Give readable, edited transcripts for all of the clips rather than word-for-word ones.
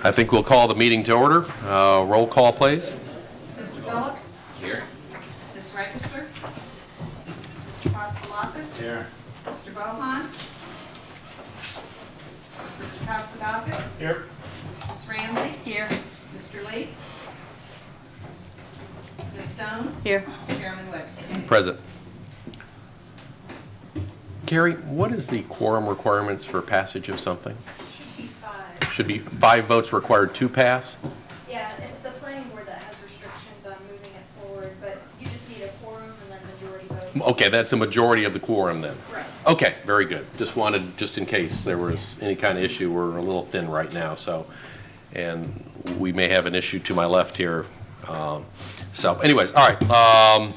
I think we'll call the meeting to order. Roll call, please. Mr. Phillips? Here. Ms. Register? Mr. Paskalakis? Here. Mr. Bohan? Mr. Papadakis? Here. Ms. Ramsey? Here. Mr. Lee? Ms. Stone? Here. Chairman Webster? Present. Gary, what is the quorum requirements for passage of something? Should be 5 votes required to pass? Yeah, it's the planning board that has restrictions on moving it forward, but you just need a quorum and then majority vote. Okay, that's a majority of the quorum then. Right. Okay, very good. Just wanted, just in case there was any kind of issue, we're a little thin right now, so, and we may have an issue to my left here. So anyways, all right.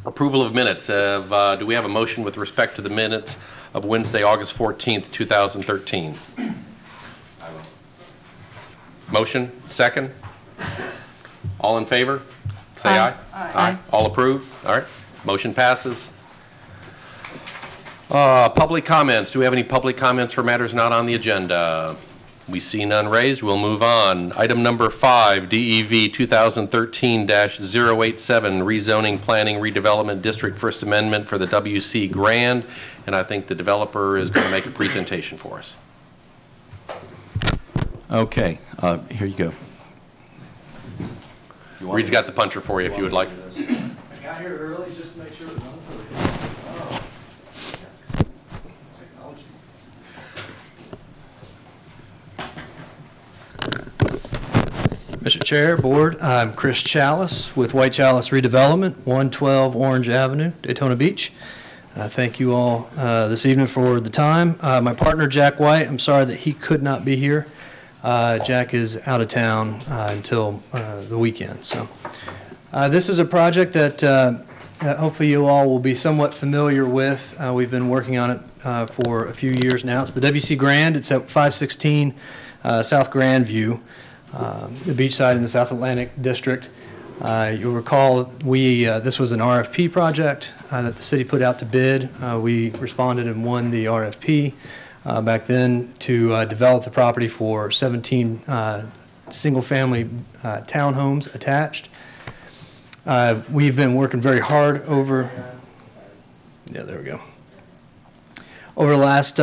Approval of minutes. Do we have a motion with respect to the minutes of Wednesday, August 14th, 2013? Motion, second. All in favor? Say aye. Aye. All approved? All right. Motion passes. Public comments. Do we have any public comments for matters not on the agenda? We see none raised. We'll move on. Item number 5, DEV 2013-087, rezoning planning redevelopment district First Amendment for the WC Grand. And I think the developer is going to make a presentation for us. Okay, here you go. Reed's got the puncher for you if you would like. I got here early just to make sure the ones over here. Oh. Technology. Mr. Chair, Board, I'm Chris Chalice with White Chalice Redevelopment, 112 Orange Avenue, Daytona Beach. Thank you all this evening for the time. My partner, Jack White, I'm sorry that he could not be here. Jack is out of town until the weekend. So this is a project that hopefully you all will be somewhat familiar with. We've been working on it for a few years now. It's the WC Grand. It's at 516 South Grandview, the beachside in the South Atlantic District. You'll recall this was an RFP project that the city put out to bid. We responded and won the RFP. Back then to develop the property for 17 single-family townhomes attached. We've been working very hard over the last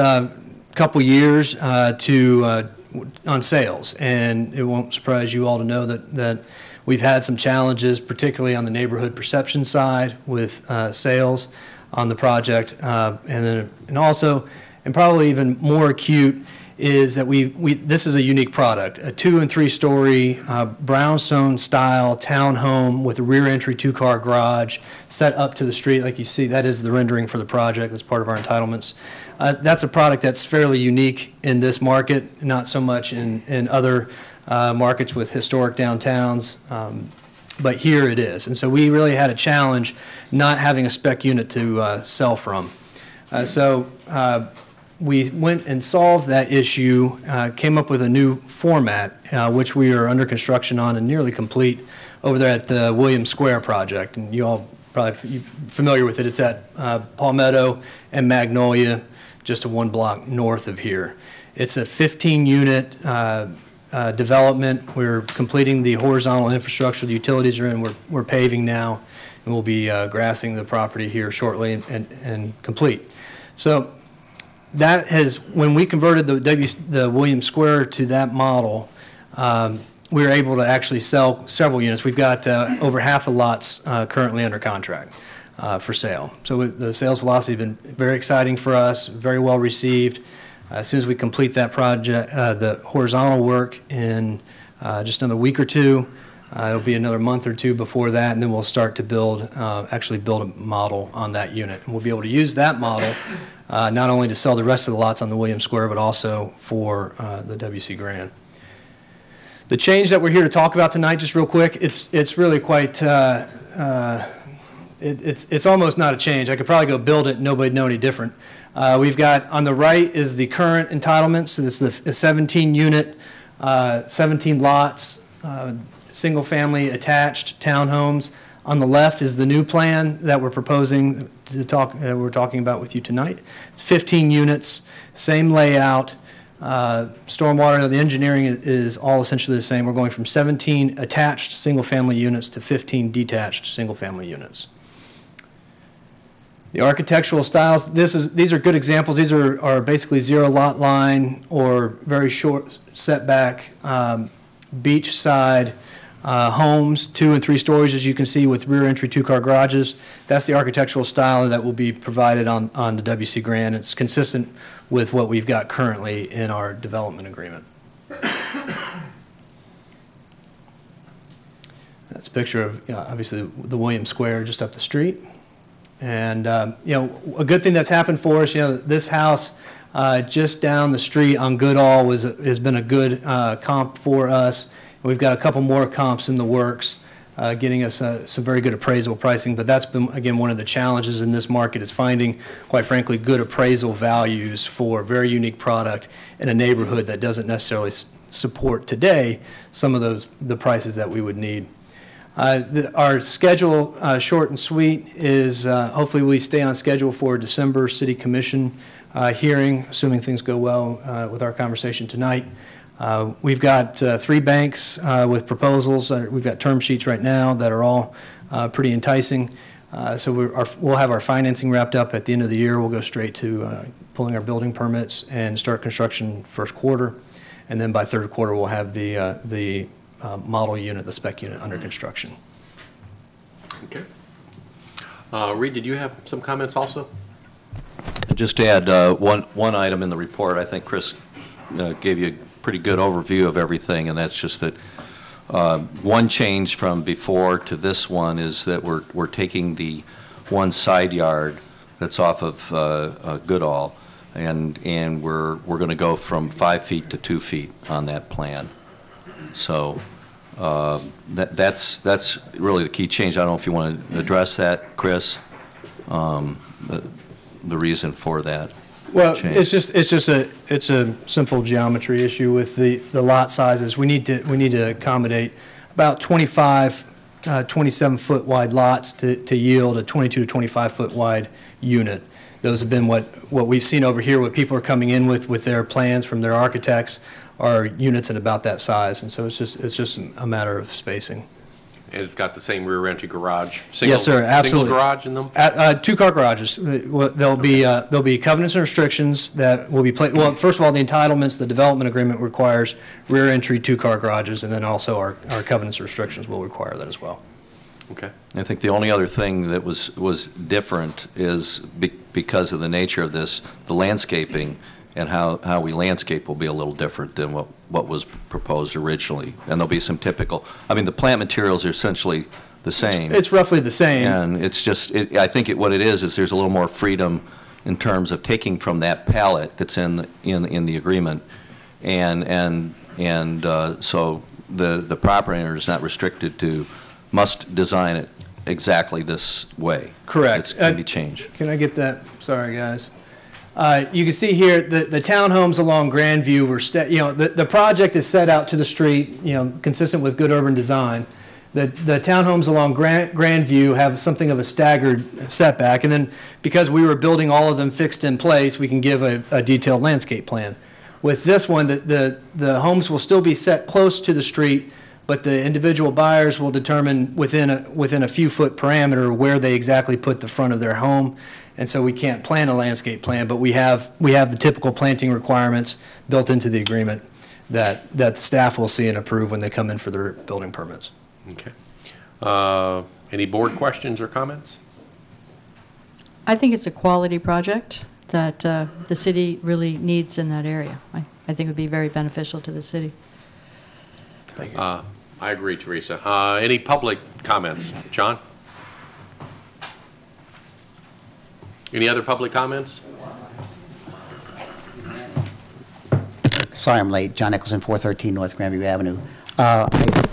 couple years on sales, and it won't surprise you all to know that we've had some challenges, particularly on the neighborhood perception side with sales on the project, and also. And probably even more acute is that this is a unique product, a 2- and 3-story brownstone style townhome with a rear entry 2-car garage set up to the street like you see. That is the rendering for the project. That's part of our entitlements. That's a product that's fairly unique in this market, not so much in other markets with historic downtowns. But here it is. And so we really had a challenge not having a spec unit to sell from. We went and solved that issue, came up with a new format, which we are under construction on and nearly complete over there at the Williams Square project. And you all probably familiar with it. It's at Palmetto and Magnolia, just 1 block north of here. It's a 15-unit development. We're completing the horizontal infrastructure. The utilities are in. We're paving now, and we'll be grassing the property here shortly and complete. So. That has, when we converted the Williams Square to that model, we were able to actually sell several units. We've got over half the lots currently under contract for sale. So the sales velocity has been very exciting for us, very well received. As soon as we complete that project, the horizontal work in just another week or two, it'll be another month or two before that, and then we'll start to actually build a model on that unit. And we'll be able to use that model not only to sell the rest of the lots on the Williams Square, but also for the WC Grand. The change that we're here to talk about tonight, just real quick, it's really quite, it's almost not a change. I could probably go build it and nobody'd know any different. We've got, on the right is the current entitlements, so this is the 17 unit, 17 lots, single family attached townhomes. On the left is the new plan that we're proposing to we're talking about with you tonight. It's 15 units, same layout, Stormwater, the engineering is all essentially the same. We're going from 17 attached single-family units to 15 detached single-family units. The architectural styles, these are good examples. These are basically zero lot line or very short setback, beachside homes, 2 and 3 stories, as you can see, with rear entry 2-car garages. That's the architectural style that will be provided on the WC grant. It's consistent with what we've got currently in our development agreement. That's a picture of, obviously, the Williams Square just up the street. And, a good thing that's happened for us, this house just down the street on Goodall has been a good comp for us. We've got a couple more comps in the works, getting us some very good appraisal pricing. But that's been, again, one of the challenges in this market is finding, quite frankly, good appraisal values for a very unique product in a neighborhood that doesn't necessarily support today some of the prices that we would need. Our schedule, short and sweet, is hopefully we stay on schedule for December City Commission hearing, assuming things go well with our conversation tonight. We've got 3 banks with proposals. We've got term sheets right now that are all pretty enticing. So we'll have our financing wrapped up at the end of the year. We'll go straight to pulling our building permits and start construction first quarter. And then by third quarter, we'll have the model unit, the spec unit, under construction. Okay. Reed, did you have some comments also? Just to add one item in the report, I think Chris gave you a pretty good overview of everything, and that's just that one change from before to this one is that we're taking the one side yard that's off of Goodall, and we're going to go from 5 feet to 2 feet on that plan. So that's really the key change. I don't know if you want to address that, Chris, the reason for that. Well, change. it's a simple geometry issue with the lot sizes. We need to accommodate about 27-foot wide lots to yield a 22 to 25 foot wide unit. Those have been what we've seen over here. What people are coming in with their plans from their architects are units at about that size, and so it's just a matter of spacing. And it's got the same rear entry garage? Yes, sir, absolutely. Single garage in them? 2-car garages. There'll be covenants and restrictions that will be placed. Well, first of all, the entitlements, the development agreement requires rear entry 2-car garages, and then also our covenants and restrictions will require that as well. Okay. I think the only other thing that was different is because of the nature of this, the landscaping and how we landscape will be a little different than what was proposed originally. And there'll be some typical, I mean, the plant materials are essentially the same. It's roughly the same. And it's just, I think what it is there's a little more freedom in terms of taking from that palette that's in the agreement. And so the property owner is not restricted to, must design it exactly this way. Correct. It can be changed. Can I get that? Sorry, guys. You can see here the townhomes along Grandview were, the project is set out to the street, consistent with good urban design. The townhomes along Grandview have something of a staggered setback, and then because we were building all of them fixed in place, we can give a detailed landscape plan. With this one, the homes will still be set close to the street, but the individual buyers will determine within a few foot parameter where they exactly put the front of their home. And so we can't plan a landscape plan, but we have the typical planting requirements built into the agreement that staff will see and approve when they come in for their building permits. Okay. Any board questions or comments? I think it's a quality project that the city really needs in that area. I think it would be very beneficial to the city. Thank you. I agree, Teresa. Any public comments? John? Any other public comments? Sorry I'm late. John Nicholson, 413 North Grandview Avenue. I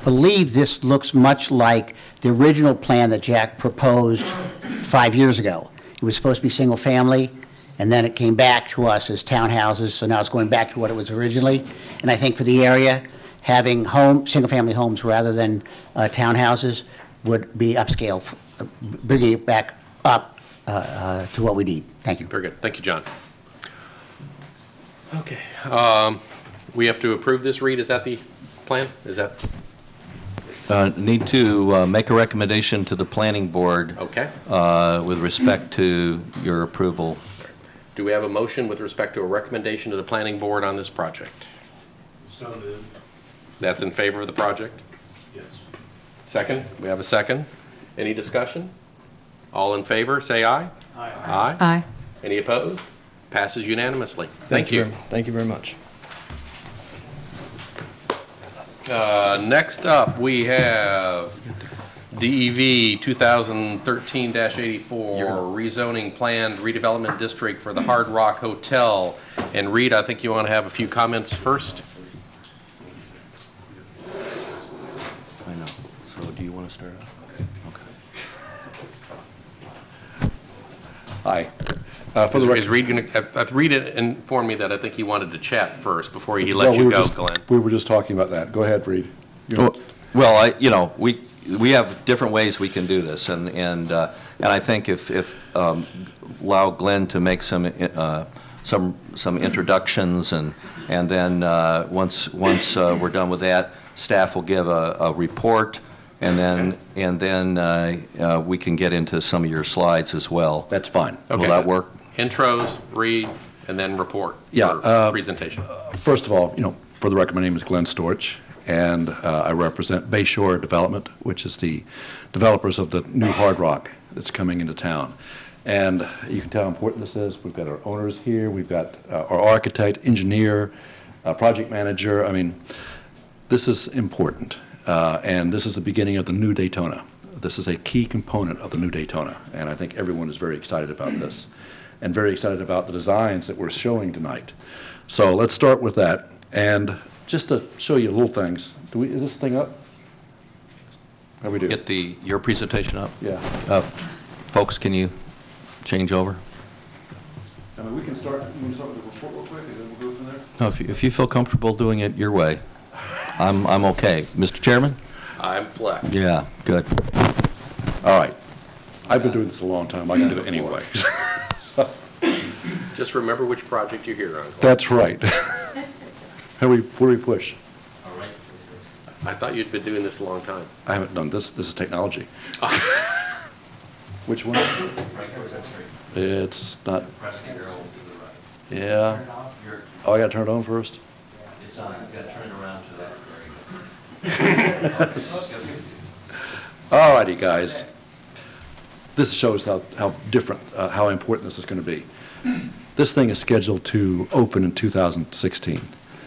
believe this looks much like the original plan that Jack proposed 5 years ago. It was supposed to be single family, and then it came back to us as townhouses, so now it's going back to what it was originally. And I think for the area, having single-family homes rather than townhouses would be upscale, bringing it back up to what we need. Thank you. Very good. Thank you, John. Okay. We have to approve this, Reed? Is that the plan? Is that, Need to make a recommendation to the planning board okay. with respect to your approval. Do we have a motion with respect to a recommendation to the planning board on this project? So moved. That's in favor of the project? Yes. Second? We have a second. Any discussion? All in favor, say aye. Aye. Aye. Aye. Any opposed? Passes unanimously. Thank you. Thank you very much. Next up, we have DEV 2013-84, rezoning planned redevelopment district for the Hard Rock Hotel. And Reed, I think you want to have a few comments first? I know. So do you want to start off? Okay. Hi. For the Is Reed going to, Reed informed me that I think he wanted to chat first before he let Well, you we were go, just- Glenn. We were just talking about that. Go ahead, Reed. You- Well, we have different ways we can do this, and I think if allow Glenn to make some introductions, and then once we're done with that, staff will give a report, and then we can get into some of your slides as well. That's fine. Will Okay. that work? Intros, Reed, and then report. Yeah, or presentation. First of all, for the record, my name is Glenn Storch, and I represent Bayshore Development, which is the developers of the new Hard Rock that's coming into town. And you can tell how important this is. We've got our owners here. We've got our architect, engineer, project manager. I mean, this is important. And this is the beginning of the new Daytona. This is a key component of the new Daytona. And I think everyone is very excited about this and very excited about the designs that we're showing tonight. So let's start with that. And just to show you little things, is this thing up? How we do? Get your presentation up. Yeah. Folks, can you change over? I mean, we can start with the report real quick, and then we'll go from there. No, if you feel comfortable doing it your way, I'm okay. Mr. Chairman? I'm flex. Yeah, good. All right. I've been doing this a long time. I can do it anyway. So, Just remember which project you're here on. Glenn. that's right. Where do we push? I thought you'd been doing this a long time. I haven't done this. This is technology. Which one? It's not. Yeah. Oh, I got to turn it on first? It's on. You got to turn it around to that. All righty, guys. This shows how different, how important this is going to be. This thing is scheduled to open in 2016.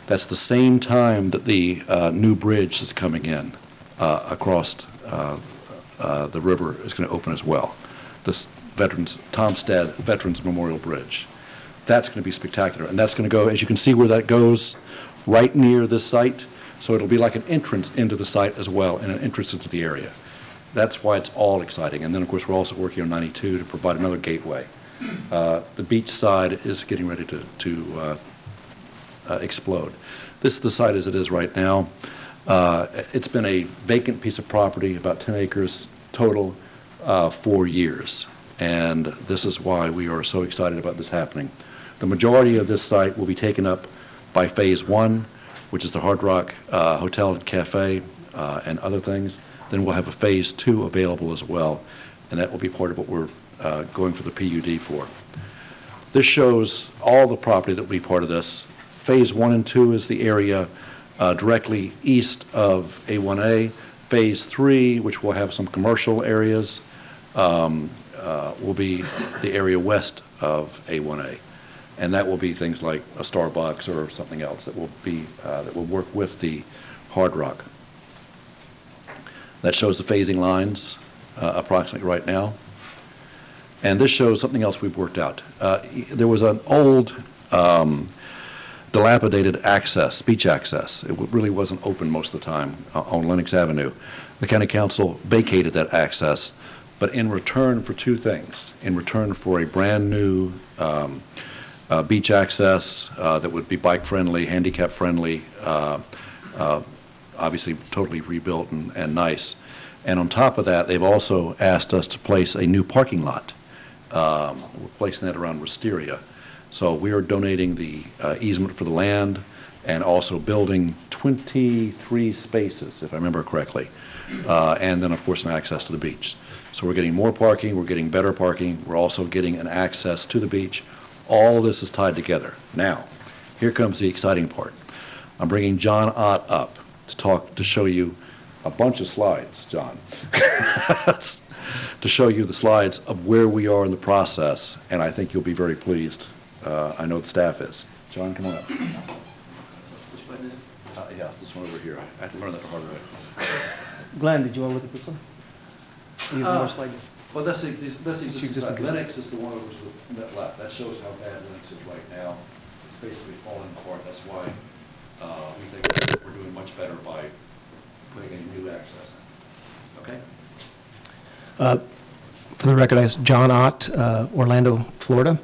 That's the same time that the new bridge is coming in across the river is going to open as well. This Tomstead Veterans Memorial Bridge. That's going to be spectacular. And that's going to go, as you can see where that goes, right near this site. So it'll be like an entrance into the site as well, and an entrance into the area. That's why it's all exciting. And then, of course, we're also working on 92 to provide another gateway. The beach side is getting ready to explode. This is the site as it is right now. It's been a vacant piece of property, about 10 acres total, 4 years. And this is why we are so excited about this happening. The majority of this site will be taken up by Phase 1, which is the Hard Rock Hotel and Cafe and other things. Then we'll have a Phase 2 available as well, and that will be part of what we're going for the PUD for. This shows all the property that will be part of this. Phase 1 and 2 is the area directly east of A1A. Phase 3, which will have some commercial areas, will be the area west of A1A. And that will be things like a Starbucks or something else that will be that will work with the Hard Rock. That shows the phasing lines approximately right now. And this shows something else we've worked out. There was an old dilapidated access, beach access. It really wasn't open most of the time on Lenox Avenue. The County Council vacated that access, but in return for two things. In return for a brand-new beach access that would be bike-friendly, handicap-friendly, obviously totally rebuilt and nice. And on top of that, they've also asked us to place a new parking lot. We're placing that around Wisteria. So we are donating the easement for the land and also building 23 spaces, if I remember correctly, and then, of course, an access to the beach. So we're getting more parking, we're getting better parking, we're also getting an access to the beach. All this is tied together. Now, here comes the exciting part. I'm bringing John Ott up to show you a bunch of slides, John, to show you the slides of where we are in the process, and I think you'll be very pleased. I know the staff is. John, come on up. Which button is it? Yeah, this one over here. I had to learn that the hard way. Glenn, did you want to look at this one? You have more slides? Well, that's the existing Existing side. good. Linux is the one over to the left. That shows how bad Linux is right now. It's basically falling apart. That's why we think we're doing much better by putting a new access in. Okay? For the record, I'm John Ott, Orlando, Florida.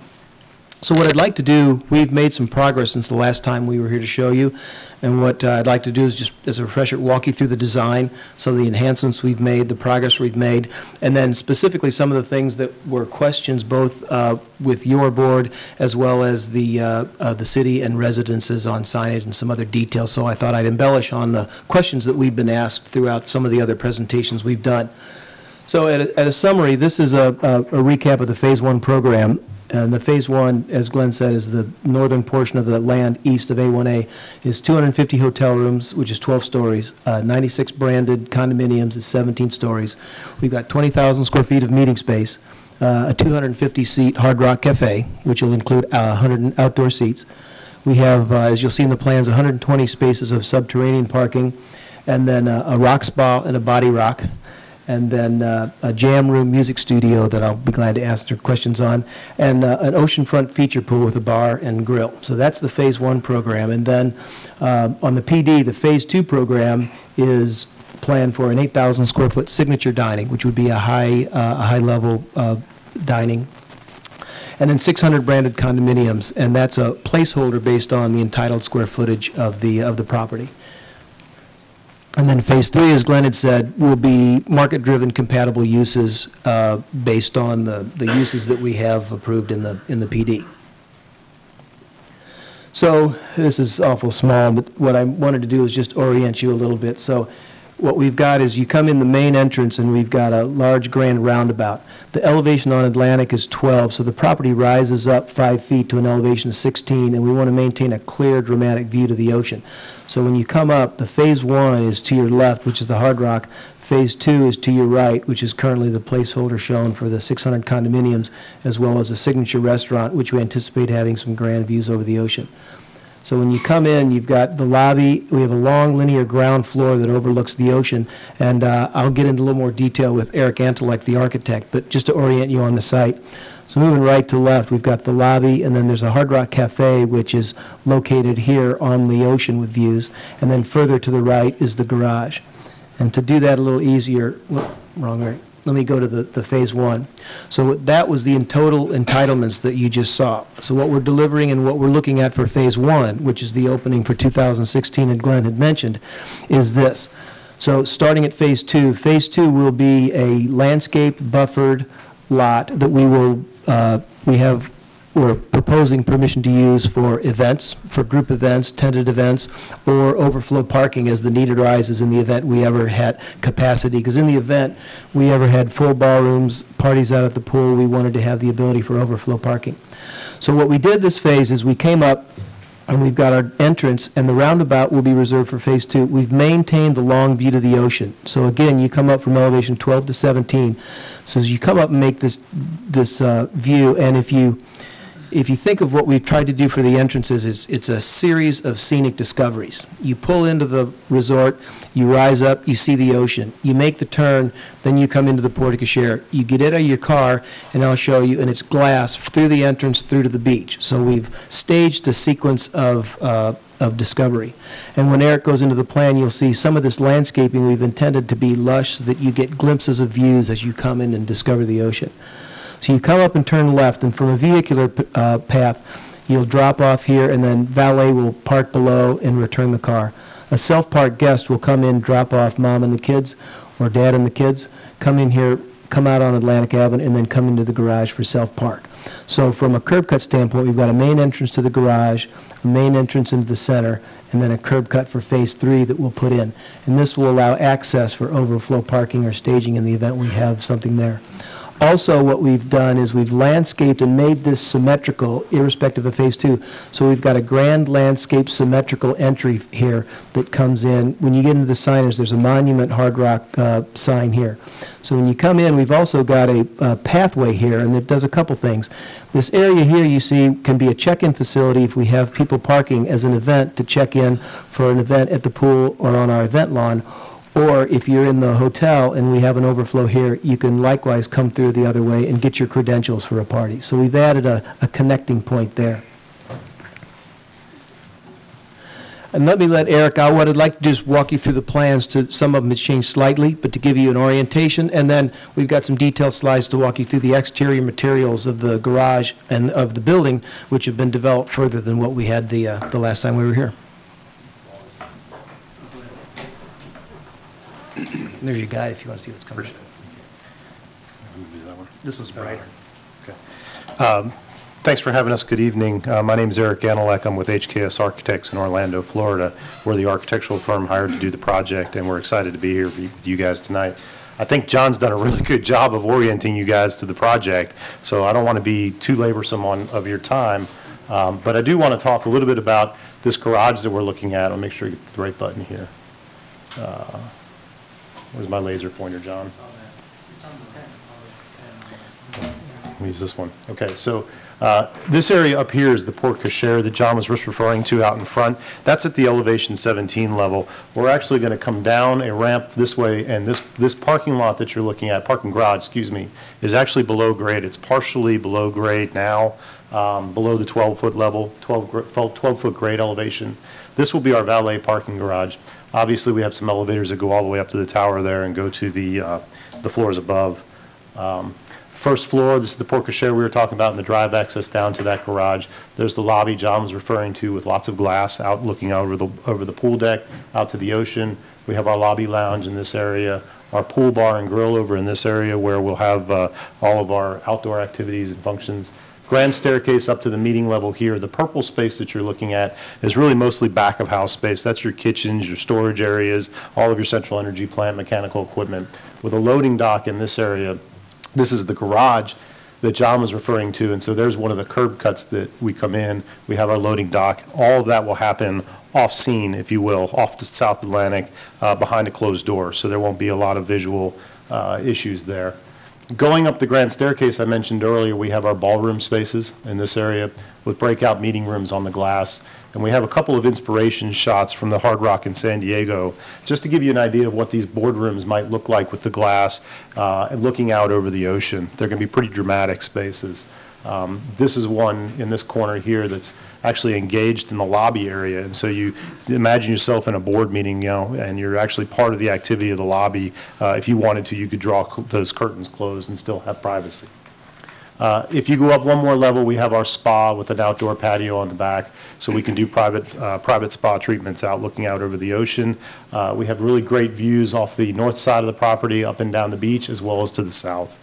So what I'd like to do, we've made some progress since the last time we were here to show you, and what I'd like to do is just, as a refresher, walk you through the design, some of the enhancements we've made, the progress we've made, and then specifically some of the things that were questions both with your board as well as the city and residences on signage and some other details. So I thought I'd embellish on the questions that we've been asked throughout some of the other presentations we've done. So at a summary, this is a recap of the Phase 1 program. And the Phase 1, as Glenn said, is the northern portion of the land east of A1A, is 250 hotel rooms, which is 12 stories, 96 branded condominiums is 17 stories. We've got 20,000 square feet of meeting space, a 250-seat Hard Rock Cafe, which will include 100 outdoor seats. We have, as you'll see in the plans, 120 spaces of subterranean parking, and then a rock spa and a body rock, and then a jam room music studio that I'll be glad to answer questions on, and an oceanfront feature pool with a bar and grill. So that's the Phase 1 program. And then on the PD, the Phase 2 program is planned for an 8,000 square foot signature dining, which would be a high level dining. And then 600 branded condominiums, and that's a placeholder based on the entitled square footage of the property. And then Phase 3, as Glenn had said, will be market-driven compatible uses based on the uses that we have approved in the PD. So this is awful small, but what I wanted to do is just orient you a little bit. So what we've got is you come in the main entrance and we've got a large grand roundabout. The elevation on Atlantic is 12, so the property rises up 5 feet to an elevation of 16, and we want to maintain a clear, dramatic view to the ocean. So when you come up, the Phase 1 is to your left, which is the Hard Rock. Phase 2 is to your right, which is currently the placeholder shown for the 600 condominiums, as well as a signature restaurant, which we anticipate having some grand views over the ocean. So when you come in, you've got the lobby. We have a long linear ground floor that overlooks the ocean, and I'll get into a little more detail with Eric Antelek, the architect, but just to orient you on the site. So moving right to left, we've got the lobby, and then there's a Hard Rock Cafe, which is located here on the ocean with views, and then further to the right is the garage. And to do that a little easier, wrong way. Let me go to the Phase 1. So that was the total entitlements that you just saw. So what we're delivering and what we're looking at for Phase 1, which is the opening for 2016, and Glenn had mentioned, is this. So starting at Phase 2 will be a landscaped buffered lot that we're proposing permission to use for events, for group events, tented events, or overflow parking as the need arises in the event we ever had capacity. Because in the event we ever had full ballrooms, parties out at the pool, we wanted to have the ability for overflow parking. So what we did this phase is we came up and we've got our entrance, and the roundabout will be reserved for Phase 2. We've maintained the long view to the ocean. So again, you come up from elevation 12 to 17. So as you come up and make this view, and if you think of what we've tried to do for the entrances, it's a series of scenic discoveries. You pull into the resort, you rise up, you see the ocean. You make the turn, then you come into the porte cochere. You get out of your car, and I'll show you, and it's glass through the entrance through to the beach. So we've staged a sequence of discovery. And when Eric goes into the plan, you'll see some of this landscaping we've intended to be lush so that you get glimpses of views as you come in and discover the ocean. So you come up and turn left, and from a vehicular path, you'll drop off here, and then valet will park below and return the car. A self-parked guest will come in, drop off mom and the kids, or dad and the kids, come in here, come out on Atlantic Avenue, and then come into the garage for self-park. So from a curb cut standpoint, we've got a main entrance to the garage, a main entrance into the center, and then a curb cut for Phase 3 that we'll put in. And this will allow access for overflow parking or staging in the event we have something there. Also, what we've done is we've landscaped and made this symmetrical, irrespective of Phase 2. So we've got a grand landscape symmetrical entry here that comes in. When you get into the signage, there's a Monument Hard Rock sign here. So when you come in, we've also got a pathway here, and it does a couple things. This area here, you see, can be a check-in facility if we have people parking as an event to check in for an event at the pool or on our event lawn. Or if you're in the hotel and we have an overflow here, you can likewise come through the other way and get your credentials for a party. So we've added a connecting point there. And let Eric out. What I'd like to just walk you through the plans. Some of them have changed slightly, but to give you an orientation. And then we've got some detailed slides to walk you through the exterior materials of the garage and of the building, which have been developed further than what we had the last time we were here. There's your guide if you want to see what's coming. This was brighter. Okay. Thanks for having us. Good evening. My name is Eric Ganilek. I'm with HKS Architects in Orlando, Florida. We're the architectural firm hired to do the project, and we're excited to be here with you guys tonight. I think John's done a really good job of orienting you guys to the project, so I don't want to be too laborsome of your time, but I do want to talk a little bit about this garage that we're looking at. I'll make sure you get the right button here. Where's my laser pointer, John? Let me use this one. Okay, so this area up here is the porte cochere that John was just referring to out in front. That's at the elevation 17 level. We're actually going to come down a ramp this way, and this parking lot that you're looking at, parking garage, excuse me, is actually below grade. It's partially below grade now, below the 12-foot level, 12-foot grade elevation. This will be our valet parking garage. Obviously, we have some elevators that go all the way up to the tower there and go to the floors above. First floor, this is the porte cochere we were talking about, and the drive access down to that garage. There's the lobby John was referring to with lots of glass out looking over the pool deck, out to the ocean. We have our lobby lounge in this area, our pool bar and grill over in this area where we'll have all of our outdoor activities and functions. Grand staircase up to the meeting level here. The purple space that you're looking at is really mostly back of house space. That's your kitchens, your storage areas, all of your central energy plant, mechanical equipment. With a loading dock in this area, this is the garage that John was referring to, and so there's one of the curb cuts that we come in. We have our loading dock. All of that will happen off scene, if you will, off the South Atlantic, behind a closed door, so there won't be a lot of visual issues there. Going up the grand staircase I mentioned earlier, we have our ballroom spaces in this area with breakout meeting rooms on the glass. And we have a couple of inspiration shots from the Hard Rock in San Diego, just to give you an idea of what these boardrooms might look like with the glass and looking out over the ocean. They're going to be pretty dramatic spaces. This is one in this corner here that's actually engaged in the lobby area, and so you imagine yourself in a board meeting, and you're actually part of the activity of the lobby. If you wanted to, you could draw those curtains closed and still have privacy. If you go up one more level, we have our spa with an outdoor patio on the back, so we can do private spa treatments out looking out over the ocean. We have really great views off the north side of the property, up and down the beach, as well as to the south.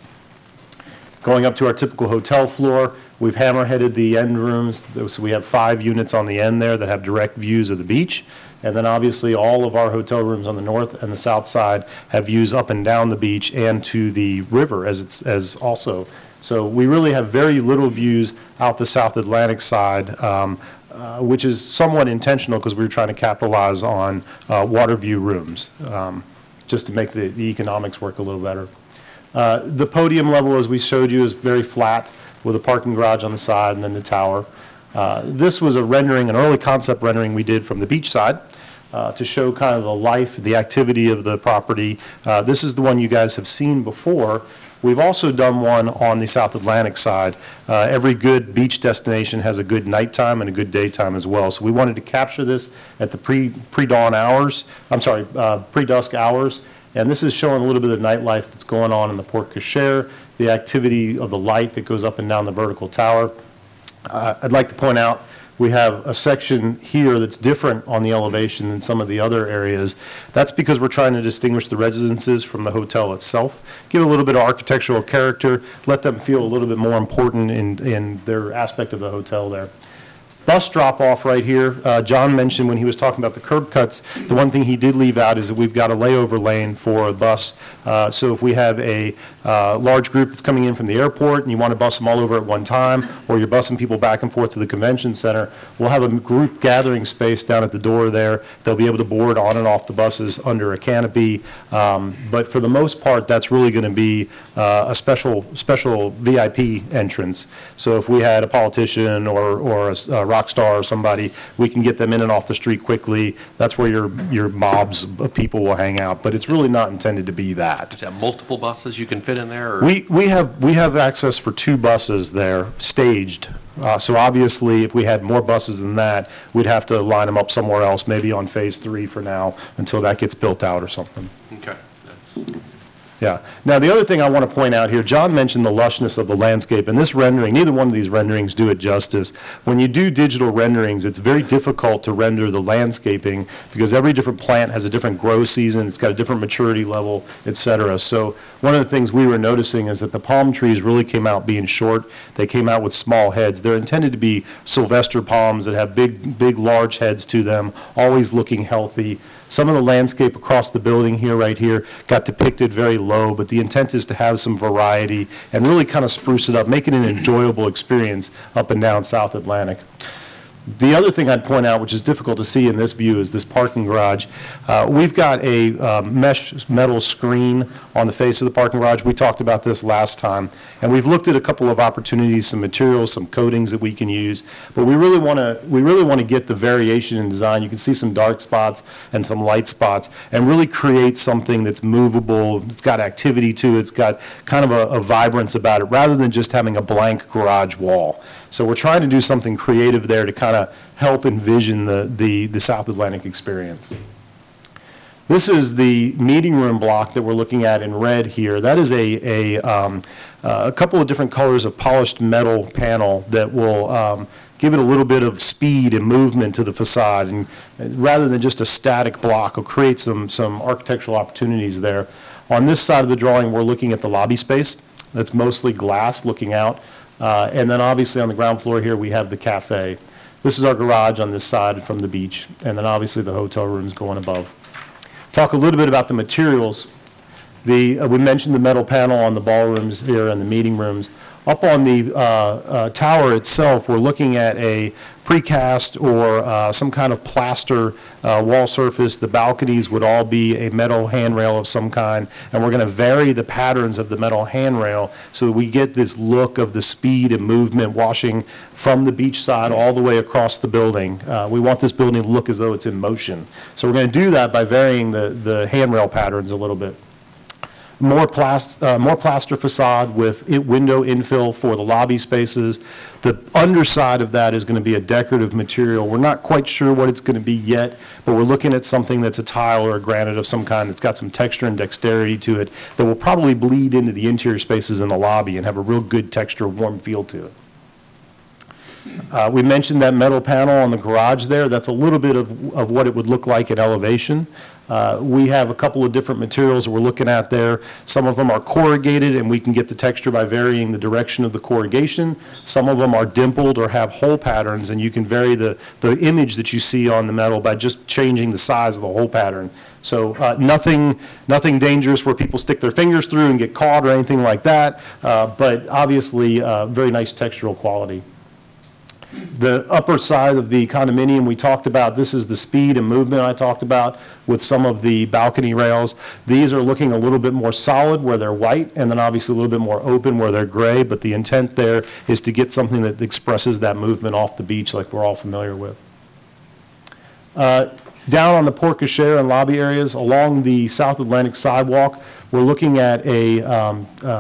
Going up to our typical hotel floor, we've hammerheaded the end rooms, so we have 5 units on the end there that have direct views of the beach. And then obviously all of our hotel rooms on the north and the south side have views up and down the beach and to the river as also. So we really have very little views out the South Atlantic side, which is somewhat intentional because we were trying to capitalize on water view rooms, just to make the economics work a little better. The podium level, as we showed you, is very flat with a parking garage on the side and then the tower. This was a rendering, an early concept rendering we did from the beach side to show kind of the life, the activity of the property. This is the one you guys have seen before. We've also done one on the South Atlantic side. Every good beach destination has a good nighttime and a good daytime as well. So we wanted to capture this at the pre-dawn hours, pre-dusk hours. And this is showing a little bit of the nightlife that's going on in the porte cochere, the activity of the light that goes up and down the vertical tower. I'd like to point out we have a section here that's different on the elevation than some of the other areas. That's because we're trying to distinguish the residences from the hotel itself, give a little bit of architectural character, let them feel a little bit more important in their aspect of the hotel there. Bus drop-off right here, John mentioned when he was talking about the curb cuts, the one thing he did leave out is that we've got a layover lane for a bus. So if we have a large group that's coming in from the airport and you want to bus them all over at one time, or you're busing people back and forth to the convention center, we'll have a group gathering space down at the door there. They'll be able to board on and off the buses under a canopy. But for the most part, that's really going to be a special VIP entrance. So if we had a politician or a rock star or somebody, we can get them in and off the street quickly. That's where your mobs of people will hang out, but it's really not intended to be that. Is that multiple buses you can fit in there? Or? We have access for 2 buses there, staged. So obviously, if we had more buses than that, we'd have to line them up somewhere else, maybe on phase 3 for now, until that gets built out or something. Okay. Yeah. Now, the other thing I want to point out here, John mentioned the lushness of the landscape, and this rendering, neither one of these renderings do it justice. When you do digital renderings, it's very difficult to render the landscaping because every different plant has a different grow season, it's got a different maturity level, et cetera. So one of the things we were noticing is that the palm trees really came out being short. They came out with small heads. They're intended to be Sylvester palms that have big, large heads to them, always looking healthy. Some of the landscape across the building here, right here, got depicted very low, but the intent is to have some variety and really kind of spruce it up, make it an enjoyable experience up and down South Atlantic. The other thing I'd point out, which is difficult to see in this view, is this parking garage. We've got a mesh metal screen on the face of the parking garage. We talked about this last time, and we've looked at a couple of opportunities, some materials, some coatings that we can use. But we really want to get the variation in design. You can see some dark spots and some light spots, and really create something that's movable. It's got activity to it. It's got kind of a vibrance about it, rather than just having a blank garage wall. So we're trying to do something creative there to kind of help envision the South Atlantic experience. This is the meeting room block that we're looking at in red here. That is a couple of different colors of polished metal panel that will give it a little bit of speed and movement to the facade, and rather than just a static block, will create some architectural opportunities there. On this side of the drawing, we're looking at the lobby space. That's mostly glass looking out. And then obviously on the ground floor here, we have the cafe. This is our garage on this side from the beach, and then obviously the hotel rooms going above. Talk a little bit about the materials. We mentioned the metal panel on the ballrooms here and the meeting rooms. Up on the tower itself, we're looking at a precast or some kind of plaster wall surface. The balconies would all be a metal handrail of some kind, and we're going to vary the patterns of the metal handrail so that we get this look of the speed and movement washing from the beach side all the way across the building. We want this building to look as though it's in motion. So we're going to do that by varying the handrail patterns a little bit. More plaster facade with window infill for the lobby spaces. The underside of that is going to be a decorative material. We're not quite sure what it's going to be yet, but we're looking at something that's a tile or a granite of some kind that's got some texture and dexterity to it that will probably bleed into the interior spaces in the lobby and have a real good texture, warm feel to it. We mentioned that metal panel on the garage there. That's a little bit of what it would look like at elevation. We have a couple of different materials that we're looking at there. Some of them are corrugated, and we can get the texture by varying the direction of the corrugation. Some of them are dimpled or have hole patterns, and you can vary the image that you see on the metal by just changing the size of the hole pattern. So nothing dangerous where people stick their fingers through and get caught or anything like that, but obviously very nice textural quality. The upper side of the condominium we talked about, this is the speed and movement I talked about with some of the balcony rails. These are looking a little bit more solid where they're white, and then obviously a little bit more open where they're gray, but the intent there is to get something that expresses that movement off the beach like we're all familiar with. Down on the porte cochere and lobby areas along the South Atlantic sidewalk, we're looking at a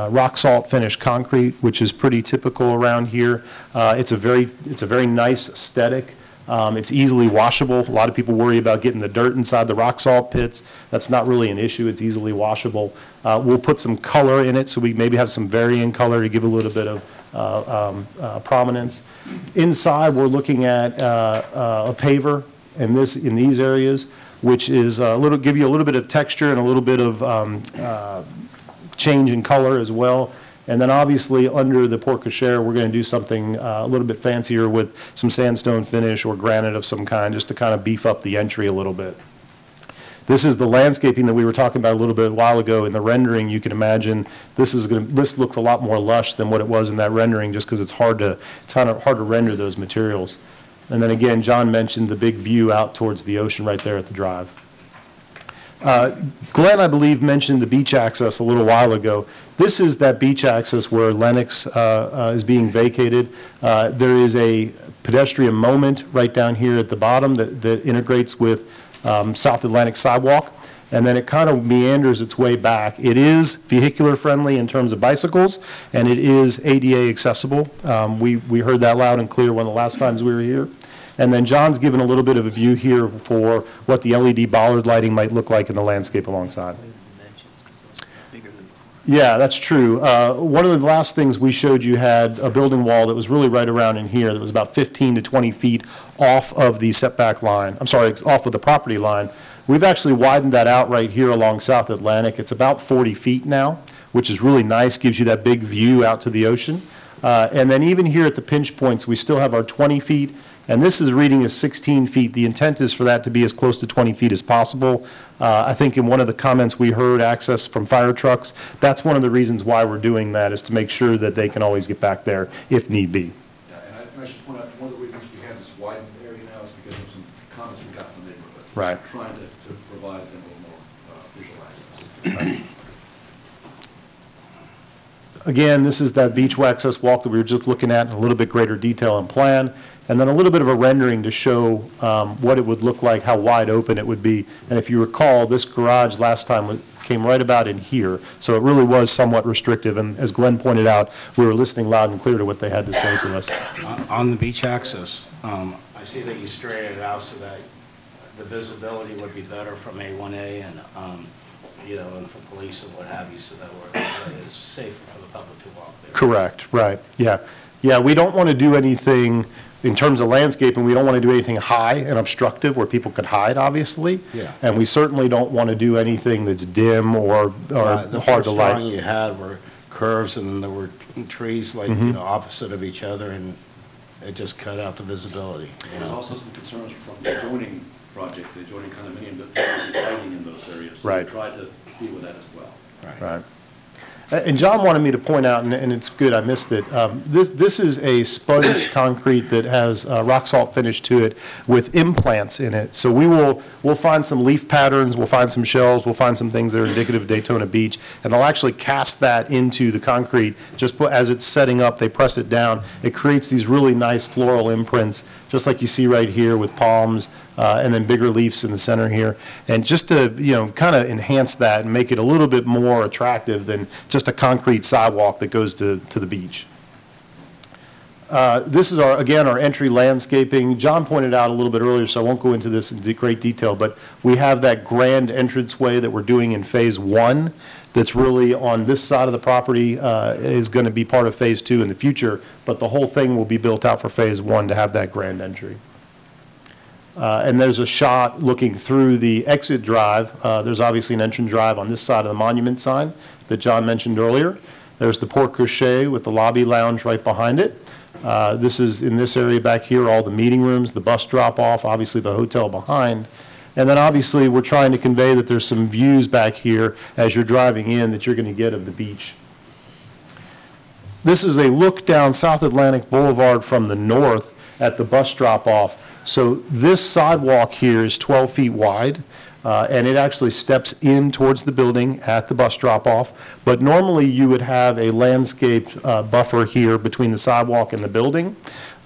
rock salt finished concrete, which is pretty typical around here. It's a very nice aesthetic. It's easily washable. A lot of people worry about getting the dirt inside the rock salt pits. That's not really an issue. It's easily washable. We'll put some color in it, so we maybe have some varying color to give a little bit of prominence. Inside, we're looking at a paver in these areas, which is give you a little bit of texture and a little bit of change in color as well. And then obviously under the porte cochere, we're going to do something a little bit fancier with some sandstone finish or granite of some kind, just to kind of beef up the entry a little bit. This is the landscaping that we were talking about a little bit a while ago. In the rendering, you can imagine this looks a lot more lush than what it was in that rendering, just because it's kind of hard to render those materials. And then again, John mentioned the big view out towards the ocean right there at the drive. Glenn, I believe, mentioned the beach access a little while ago. This is that beach access where Lennox is being vacated. There is a pedestrian moment right down here at the bottom that integrates with South Atlantic sidewalk, and then it kind of meanders its way back. It is vehicular friendly in terms of bicycles, and it is ADA accessible. We heard that loud and clear one of the last times we were here. And then John's given a little bit of a view here for what the LED bollard lighting might look like in the landscape alongside. Yeah, that's true. One of the last things we showed you had a building wall that was really right around in here that was about 15 to 20 feet off of the setback line. I'm sorry, off of the property line. We've actually widened that out right here along South Atlantic. It's about 40 feet now, which is really nice, gives you that big view out to the ocean. And then even here at the pinch points, we still have our 20 feet. And this is reading as 16 feet. The intent is for that to be as close to 20 feet as possible. I think in one of the comments we heard access from fire trucks. That's one of the reasons why we're doing that, is to make sure that they can always get back there if need be. Yeah, and I should point out, one of the reasons we have this widened area now is because of some comments we got from the neighborhood. Right. Trying to provide them a little more visual access. Again, this is that beach access walk that we were just looking at in a little bit greater detail and plan. And then a little bit of a rendering to show what it would look like, how wide open it would be. And if you recall, this garage last time came right about in here, so it really was somewhat restrictive. And as Glenn pointed out, we were listening loud and clear to what they had to say to us. On the beach access, I see that you straightened it out so that the visibility would be better from A1A and, and for police and what have you, so that it's safer for the public to walk there. Correct, right, yeah. Yeah, we don't want to do anything in terms of landscaping. We don't want to do anything high and obstructive where people could hide, obviously. Yeah. And we certainly don't want to do anything that's dim or hard to The first light. drawing you had were curves, and then there were trees like, opposite of each other, and it just cut out the visibility. There's also some concerns from the adjoining project, the adjoining condominium, that there's lighting in those areas. So Right. we tried to deal with that as well. Right. And John wanted me to point out, and it's good, I missed it, this is a sponge concrete that has rock salt finish to it with implants in it. So we'll find some leaf patterns, we'll find some shells, we'll find some things that are indicative of Daytona Beach, and they'll actually cast that into the concrete. Just as it's setting up, they press it down. It creates these really nice floral imprints, just like you see right here with palms, and then bigger leaves in the center here. And just to, kind of enhance that and make it a little bit more attractive than just a concrete sidewalk that goes to the beach. This is, again, our entry landscaping. John pointed out a little bit earlier, so I won't go into this in great detail, but we have that grand entranceway that we're doing in Phase 1 that's really on this side of the property, is going to be part of Phase 2 in the future, but the whole thing will be built out for Phase 1 to have that grand entry. And there's a shot looking through the exit drive. There's obviously an entrance drive on this side of the monument sign that John mentioned earlier. There's the porte cochere with the lobby lounge right behind it. This is in this area back here, all the meeting rooms, the bus drop-off, obviously the hotel behind. And then obviously we're trying to convey that there's some views back here as you're driving in that you're going to get of the beach. This is a look down South Atlantic Boulevard from the north at the bus drop-off. So this sidewalk here is 12 feet wide, and it actually steps in towards the building at the bus drop-off. But normally you would have a landscape buffer here between the sidewalk and the building.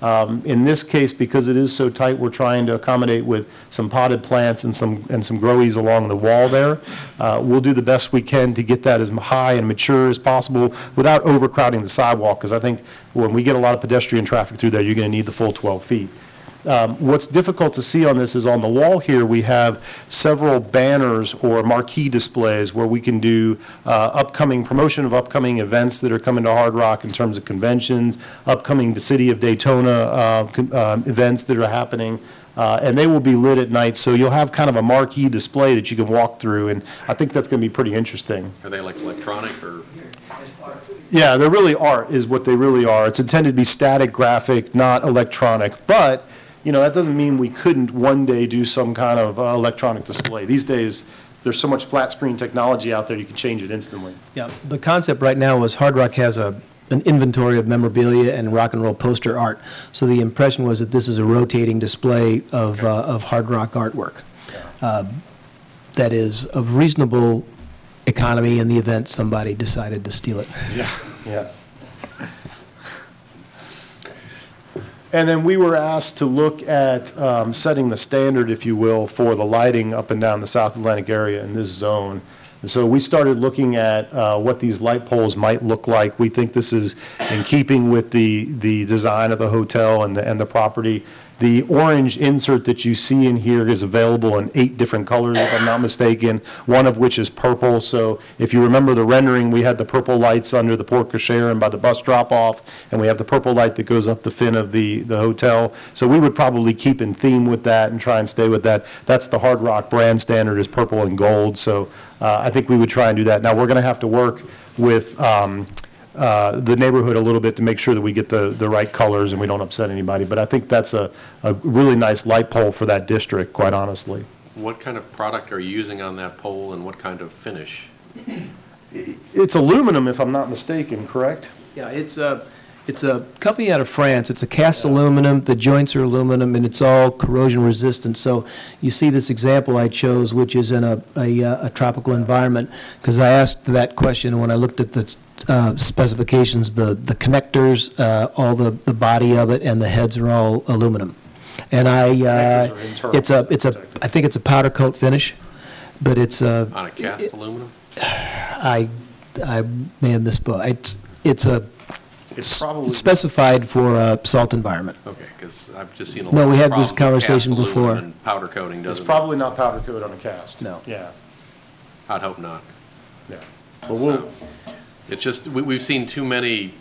In this case, because it is so tight, we're trying to accommodate with some potted plants and some growies along the wall there. We'll do the best we can to get that as high and mature as possible without overcrowding the sidewalk, because I think when we get a lot of pedestrian traffic through there, you're going to need the full 12 feet. What's difficult to see on this is on the wall here, we have several banners or marquee displays where we can do upcoming promotion of upcoming events that are coming to Hard Rock in terms of conventions, upcoming the City of Daytona events that are happening. And they will be lit at night, so you'll have kind of a marquee display that you can walk through, and I think that's going to be pretty interesting. Are they like electronic or? Yeah, they're really art is what they really are. It's intended to be static graphic, not electronic, but, you know, that doesn't mean we couldn't one day do some kind of electronic display. These days, there's so much flat screen technology out there, you can change it instantly. Yeah, the concept right now is Hard Rock has an inventory of memorabilia and rock and roll poster art. So the impression was that this is a rotating display of Hard Rock artwork that is of reasonable economy in the event somebody decided to steal it. Yeah, yeah. And then we were asked to look at setting the standard, if you will, for the lighting up and down the South Atlantic area in this zone. And so we started looking at what these light poles might look like. We think this is in keeping with the design of the hotel and the property. The orange insert that you see in here is available in 8 different colors, if I'm not mistaken, one of which is purple. So if you remember the rendering, we had the purple lights under the porte cochere and by the bus drop-off, and we have the purple light that goes up the fin of the hotel. So we would probably keep in theme with that and try and stay with that. That's the Hard Rock brand standard, is purple and gold. So I think we would try and do that. Now, we're going to have to work with the neighborhood a little bit to make sure that we get the right colors and we don't upset anybody. But I think that's a really nice light pole for that district, quite honestly. What kind of product are you using on that pole and what kind of finish? It's aluminum, if I'm not mistaken, correct? Yeah, it's a company out of France. It's a cast aluminum. The joints are aluminum, and it's all corrosion resistant. So you see this example I chose, which is in a tropical environment, because I asked that question when I looked at the specifications. The connectors, all the body of it, and the heads are all aluminum. And I think it's a powder coat finish, but it's On a cast aluminum? I may have misspoke. It's probably specified for a salt environment. Okay, because I've just seen a lot No, of we had this problems with conversation cast aluminum before. and powder coating, It's doesn't it? probably not powder coat on a cast. No. Yeah, I'd hope not. yeah. But we'll, So, it's just, we've seen too many,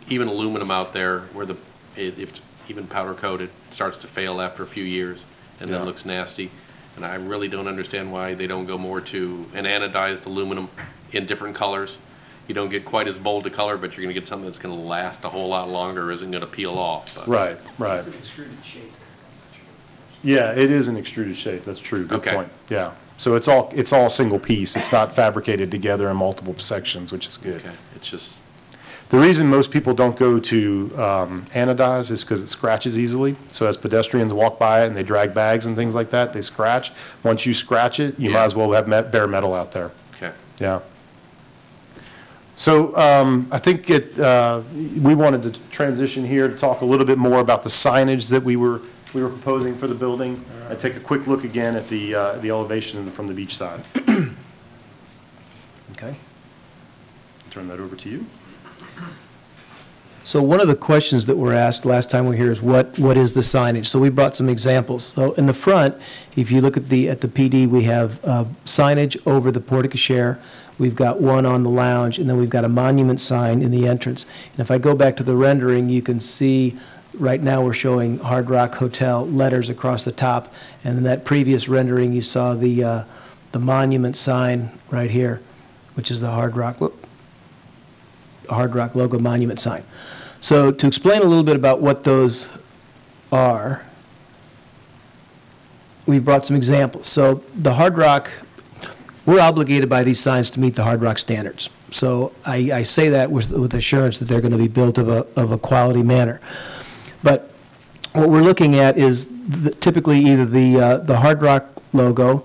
even aluminum out there, where if it's even powder coated, starts to fail after a few years and then Yeah. looks nasty. And I really don't understand why they don't go more to an anodized aluminum in different colors. You don't get quite as bold a color, but you're going to get something that's going to last a whole lot longer, isn't going to peel off. But- right, right. It's an extruded shape. Yeah, it is an extruded shape, that's true, good Okay. point. Yeah, so it's all a single piece, it's not fabricated together in multiple sections, which is good. Okay, it's just, The reason most people don't go to anodize is because it scratches easily. So as pedestrians walk by it and they drag bags and things like that, they scratch. Once you scratch it, you Yeah. might as well have bare metal out there. okay. Yeah. So I think we wanted to transition here to talk a little bit more about the signage that we were proposing for the building. And take a quick look again at the elevation from the beach side. Okay. Turn that over to you. So one of the questions that were asked last time we were here is what is the signage? So we brought some examples. So in the front, if you look at the PD, we have signage over the porte cochere. We've got one on the lounge, and then we've got a monument sign in the entrance. And if I go back to the rendering, you can see right now we're showing Hard Rock Hotel letters across the top. And in that previous rendering, you saw the monument sign right here, which is the Hard Rock logo monument sign. So to explain a little bit about what those are, we've brought some examples. So the Hard Rock, we're obligated by these signs to meet the Hard Rock standards. So I say that with assurance that they're going to be built of a quality manner. But what we're looking at is typically either the Hard Rock logo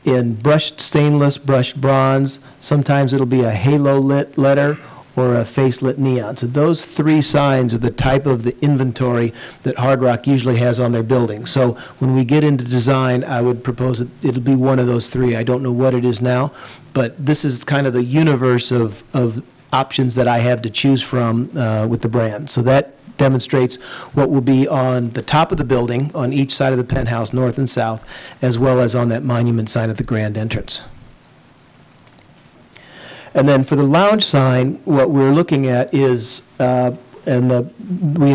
in brushed stainless, brushed bronze. Sometimes it'll be a halo lit letter or a face-lit neon. So those 3 signs are the type of the inventory that Hard Rock usually has on their building. So when we get into design, I would propose that it'll be one of those 3. I don't know what it is now, but this is kind of the universe of options that I have to choose from with the brand. So that demonstrates what will be on the top of the building, on each side of the penthouse, north and south, as well as on that monument sign at the grand entrance. And then for the lounge sign, what we're looking at is, we had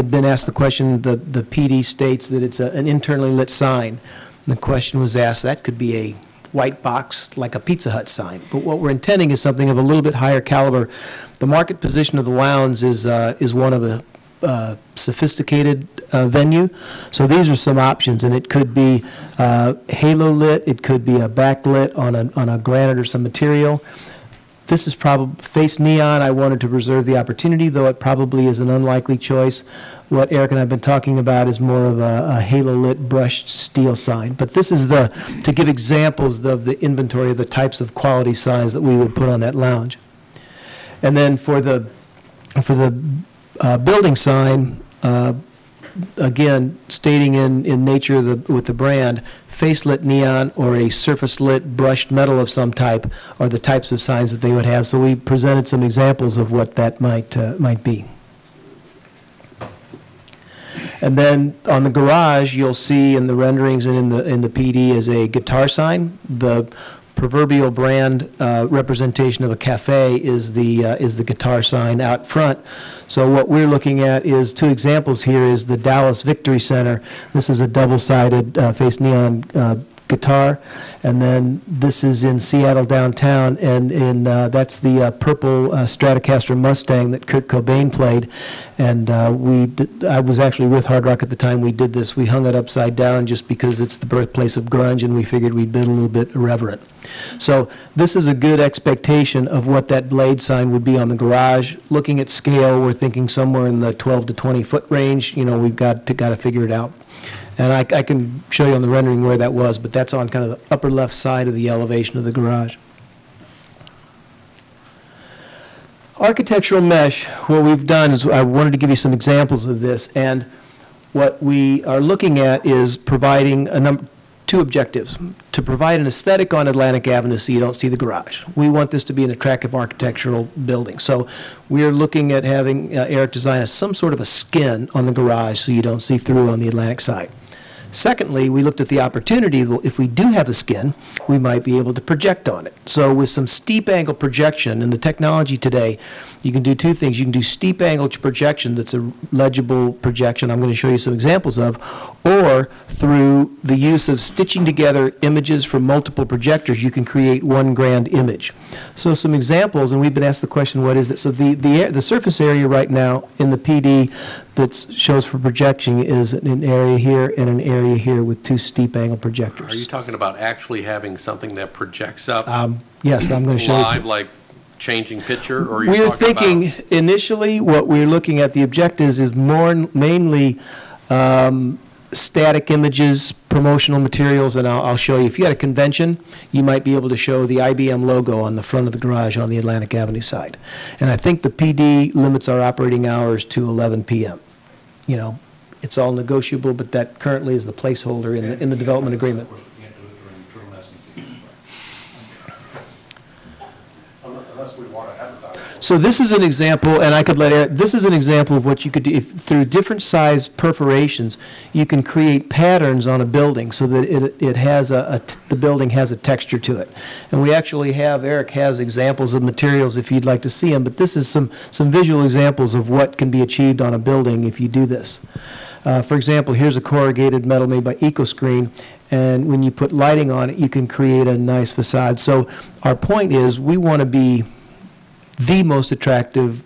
been asked the question, the PD states that it's an internally lit sign. And the question was asked, that could be a white box like a Pizza Hut sign. But what we're intending is something of a little bit higher caliber. The market position of the lounge is one of a sophisticated venue. So these are some options, and it could be halo lit, it could be a backlit on a granite or some material. This is probably face neon. I wanted to reserve the opportunity, though it probably is an unlikely choice. What Eric and I have been talking about is more of a halo-lit brushed steel sign. But this is to give examples of the inventory of the types of quality signs that we would put on that lounge. And then for the building sign, again, stating in nature with the brand, face-lit neon or a surface-lit brushed metal of some type are the types of signs that they would have. So we presented some examples of what that might be. And then on the garage, you'll see in the renderings and in the PD is a guitar sign. The proverbial brand representation of a cafe is the guitar sign out front. So what we're looking at is two examples here is the Dallas Victory Center. This is a double-sided face neon guitar, and then this is in Seattle downtown, and that's the purple Stratocaster Mustang that Kurt Cobain played, and I was actually with Hard Rock at the time we did this. We hung it upside down just because it's the birthplace of grunge, and we figured we'd been a little bit irreverent. So this is a good expectation of what that blade sign would be on the garage. Looking at scale, we're thinking somewhere in the 12 to 20 foot range. You know, we've got to figure it out. And I can show you on the rendering where that was, but that's on kind of the upper left side of the elevation of the garage. Architectural mesh, what we've done is I wanted to give you some examples of this, and what we are looking at is providing two objectives. To provide an aesthetic on Atlantic Avenue so you don't see the garage. We want this to be an attractive architectural building. So we are looking at having Eric design some sort of a skin on the garage so you don't see through on the Atlantic side. Secondly, we looked at the opportunity, well, if we do have a skin, we might be able to project on it. So with some steep angle projection, and the technology today, you can do two things. You can do steep angle projection that's a legible projection, I'm going to show you some examples of, or through the use of stitching together images from multiple projectors, you can create one grand image. So some examples, and we've been asked the question, what is it? So the surface area right now in the PD that shows for projection is an area here and an area here with two steep angle projectors. Are you talking about actually having something that projects up? Yes, I'm going to show you. Live, like changing picture, or are you We're talking thinking about initially what we're looking at, the objectives is mainly static images, promotional materials, and I'll show you. If you had a convention, you might be able to show the IBM logo on the front of the garage on the Atlantic Avenue side. And I think the PD limits our operating hours to 11 p.m. You know, it's all negotiable, but that currently is the placeholder in the development agreement. Unless we want to advertise. So this is an example, and I could let Eric, this is an example of what you could do. If, through different size perforations, you can create patterns on a building so that it has the building has a texture to it. And we actually have, Eric has examples of materials if you'd like to see them, but this is some visual examples of what can be achieved on a building if you do this. For example, here's a corrugated metal made by EcoScreen, and when you put lighting on it, you can create a nice facade. So our point is we want to be the most attractive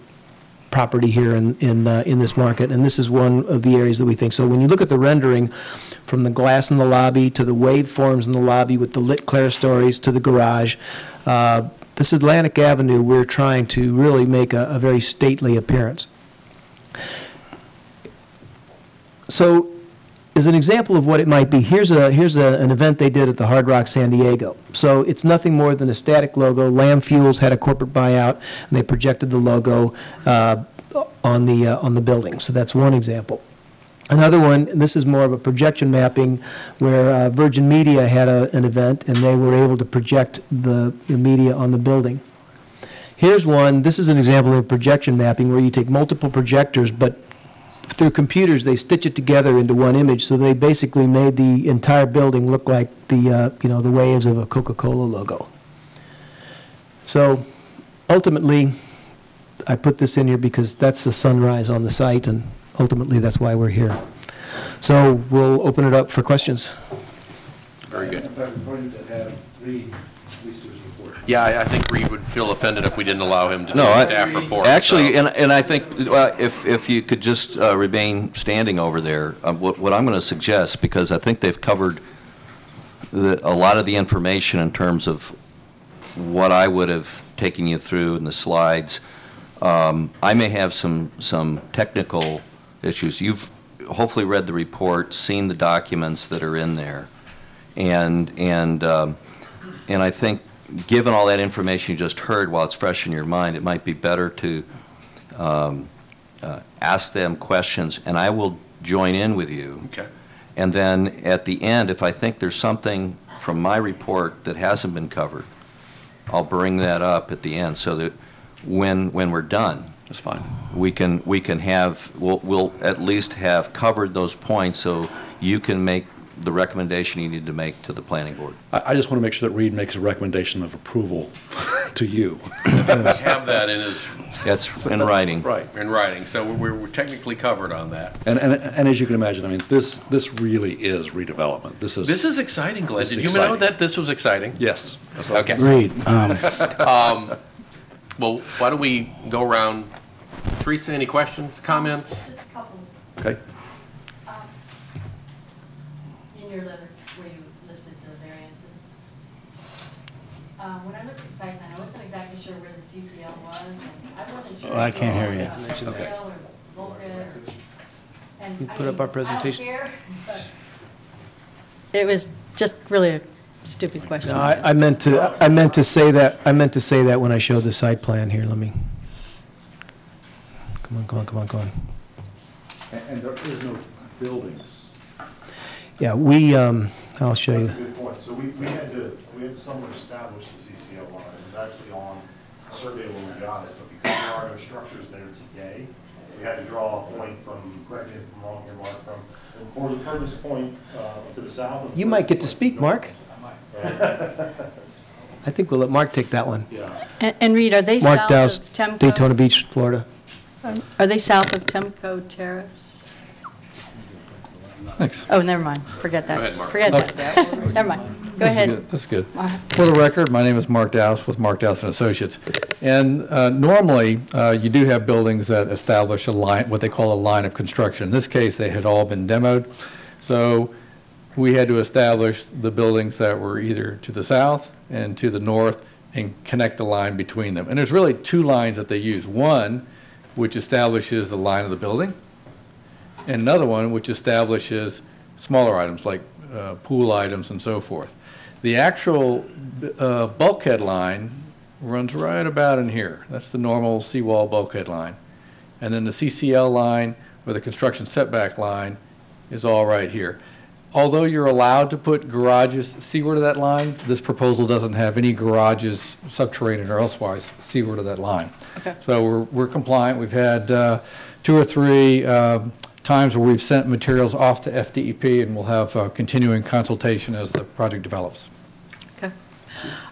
property here in this market, and this is one of the areas that we think. So when you look at the rendering, from the glass in the lobby to the waveforms in the lobby with the lit clerestories to the garage, this Atlantic Avenue, we're trying to really make a very stately appearance. So as an example of what it might be, here's an event they did at the Hard Rock San Diego. So it's nothing more than a static logo. Lamb Fuels had a corporate buyout, and they projected the logo on the building. So that's one example. Another one, and this is more of a projection mapping, where Virgin Media had an event, and they were able to project the media on the building. Here's one. This is an example of projection mapping where you take multiple projectors, but through computers, they stitch it together into one image, so they basically made the entire building look like the, the waves of a Coca-Cola logo. So ultimately, I put this in here because that's the sunrise on the site, and ultimately, that's why we're here. So we'll open it up for questions. Very good. In fact, we're going to have Reed release his report. Yeah, I think Reed would feel offended if we didn't allow him to do No, a staff report. actually, so. and I think, if you could just remain standing over there, what I'm going to suggest, because I think they've covered a lot of the information in terms of what I would have taken you through in the slides. I may have some technical issues. You've hopefully read the report, seen the documents that are in there, and I think, given all that information you just heard, while it's fresh in your mind, it might be better to ask them questions, and I will join in with you. Okay. And then at the end, if I think there's something from my report that hasn't been covered, I'll bring that up at the end, so that when we're done, That's fine. we can have, we'll at least have covered those points, so you can make the recommendation you need to make to the planning board. I just want to make sure that Reed makes a recommendation of approval to you. Have that in his, That's in writing. Right. in writing, so we're technically covered on that. And as you can imagine, I mean, this really is redevelopment. This is exciting, Glenn. This is Did you know exciting. that this was exciting? Yes. That's what I was Okay. gonna say. Reed, Well, why don't we go around? Teresa, any questions, comments? Just a couple. Okay. In your letter where you listed the variances, when I looked at the site plan, I wasn't exactly sure where the CCL was, and I wasn't sure. Oh, I can't hear you. CCL or bulkhead or, and You I put up mean, our presentation. I don't care, but. It was just really a stupid question. no, I meant to say that when I showed the site plan here. Let me, come on. And there is no buildings. Yeah, I'll show you. That's a good point. So we had to somewhere establish the CCL line. It was actually on a survey when we got it, but because there are no structures there today, we had to draw a point from, correct me if I'm wrong here, Mark, from, for the furthest point to the south. of the You might get to furthest speak, point Mark. north. I think we'll let Mark take that one. Yeah. And Reed, are they Mark south Dowse, of Temco? Daytona Beach, Florida. Are they south of Temco Terrace? Thanks. Oh, never mind. Forget that. Go ahead, Mark. Forget that. Never mind. Go ahead. That's good. Mark. For the record, my name is Mark Dowse with Mark Dowse and Associates. And normally, you do have buildings that establish a line, what they call a line of construction. In this case, they had all been demoed. So we had to establish the buildings that were either to the south and to the north and connect the line between them. And there's really two lines that they use. One, which establishes the line of the building, and another one which establishes smaller items like pool items and so forth. The actual bulkhead line runs right about in here. That's the normal seawall bulkhead line. And then the CCL line, or the construction setback line, is all right here. Although you're allowed to put garages seaward of that line, this proposal doesn't have any garages subterranean or elsewise seaward of that line. Okay. So we're compliant. We've had 2 or 3 times where we've sent materials off to FDEP, and we'll have continuing consultation as the project develops. Okay.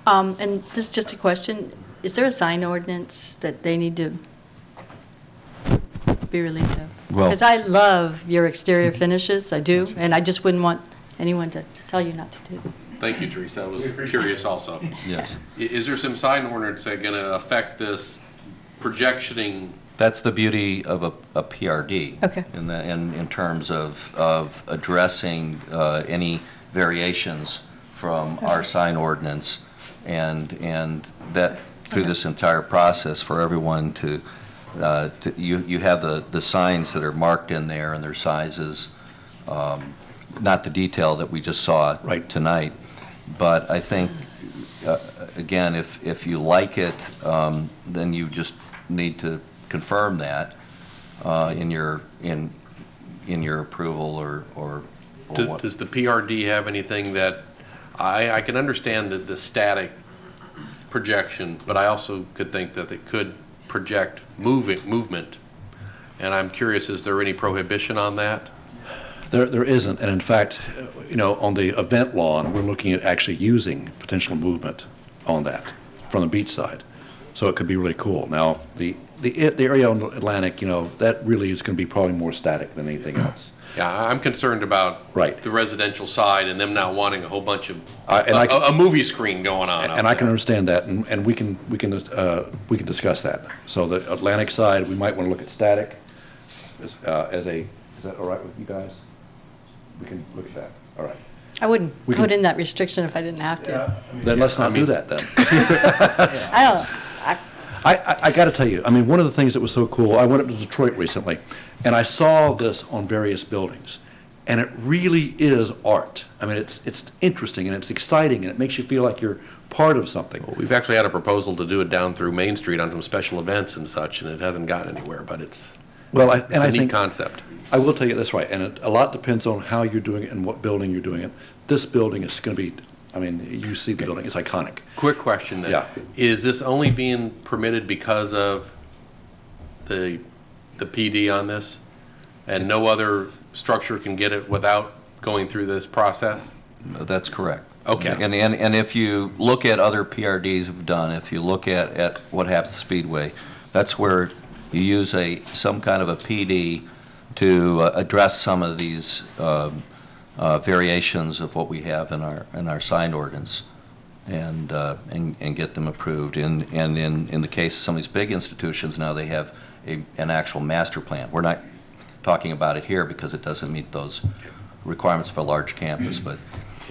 And this is just a question. Is there a sign ordinance that they need to be relieved of? Well- Because I love your exterior finishes, I do, and I just wouldn't want anyone to tell you not to do them. Thank you, Teresa. I was curious also. Yes. Is there some sign ordinance that going to affect this projectioning? That's the beauty of a PRD. Okay. In terms of addressing any variations from our sign ordinance, and that through this entire process for everyone to you have the signs that are marked in there and their sizes, not the detail that we just saw tonight, but I think again, if you like it, then you just need to confirm that in your approval or what. Does the PRD have anything that, I can understand the static projection, but I also could think that it could project movement And I'm curious, is there any prohibition on that? There isn't, and in fact, you know, on the event lawn, we're looking at actually using potential movement on that from the beach side. So it could be really cool. Now, the area on Atlantic, you know, that really is going to be probably more static than anything else. Yeah, I'm concerned about Right. the residential side and them not wanting a whole bunch of, And I can- a movie screen going on out And I can there. understand that, and we can discuss that. So the Atlantic side, we might want to look at static is that all right with you guys? We can look at that, all right. I wouldn't We can- put in that restriction if I didn't have to. Then let's not do that then. I don't know. I got to tell you, I mean, one of the things that was so cool, I went up to Detroit recently, and I saw this on various buildings, and it really is art. I mean, it's interesting, and it's exciting, and it makes you feel like you're part of something. Well, we've actually had a proposal to do it down through Main Street on some special events and such, and it hasn't gotten anywhere, but it's a neat concept. I will tell you, that's right, and a lot depends on how you're doing it and what building you're doing it. This building is going to be, I mean, you see the building, it's iconic. Quick question then. Yeah. Is this only being permitted because of the PD on this? And no other structure can get it without going through this process? That's correct. Okay. And if you look at other PRDs have done, if you look at what happens at Speedway, that's where you use some kind of a PD to address some of these variations of what we have in our sign ordinance and get them approved. And in the case of some of these big institutions now, they have an actual master plan. We're not talking about it here because it doesn't meet those requirements for a large campus, but.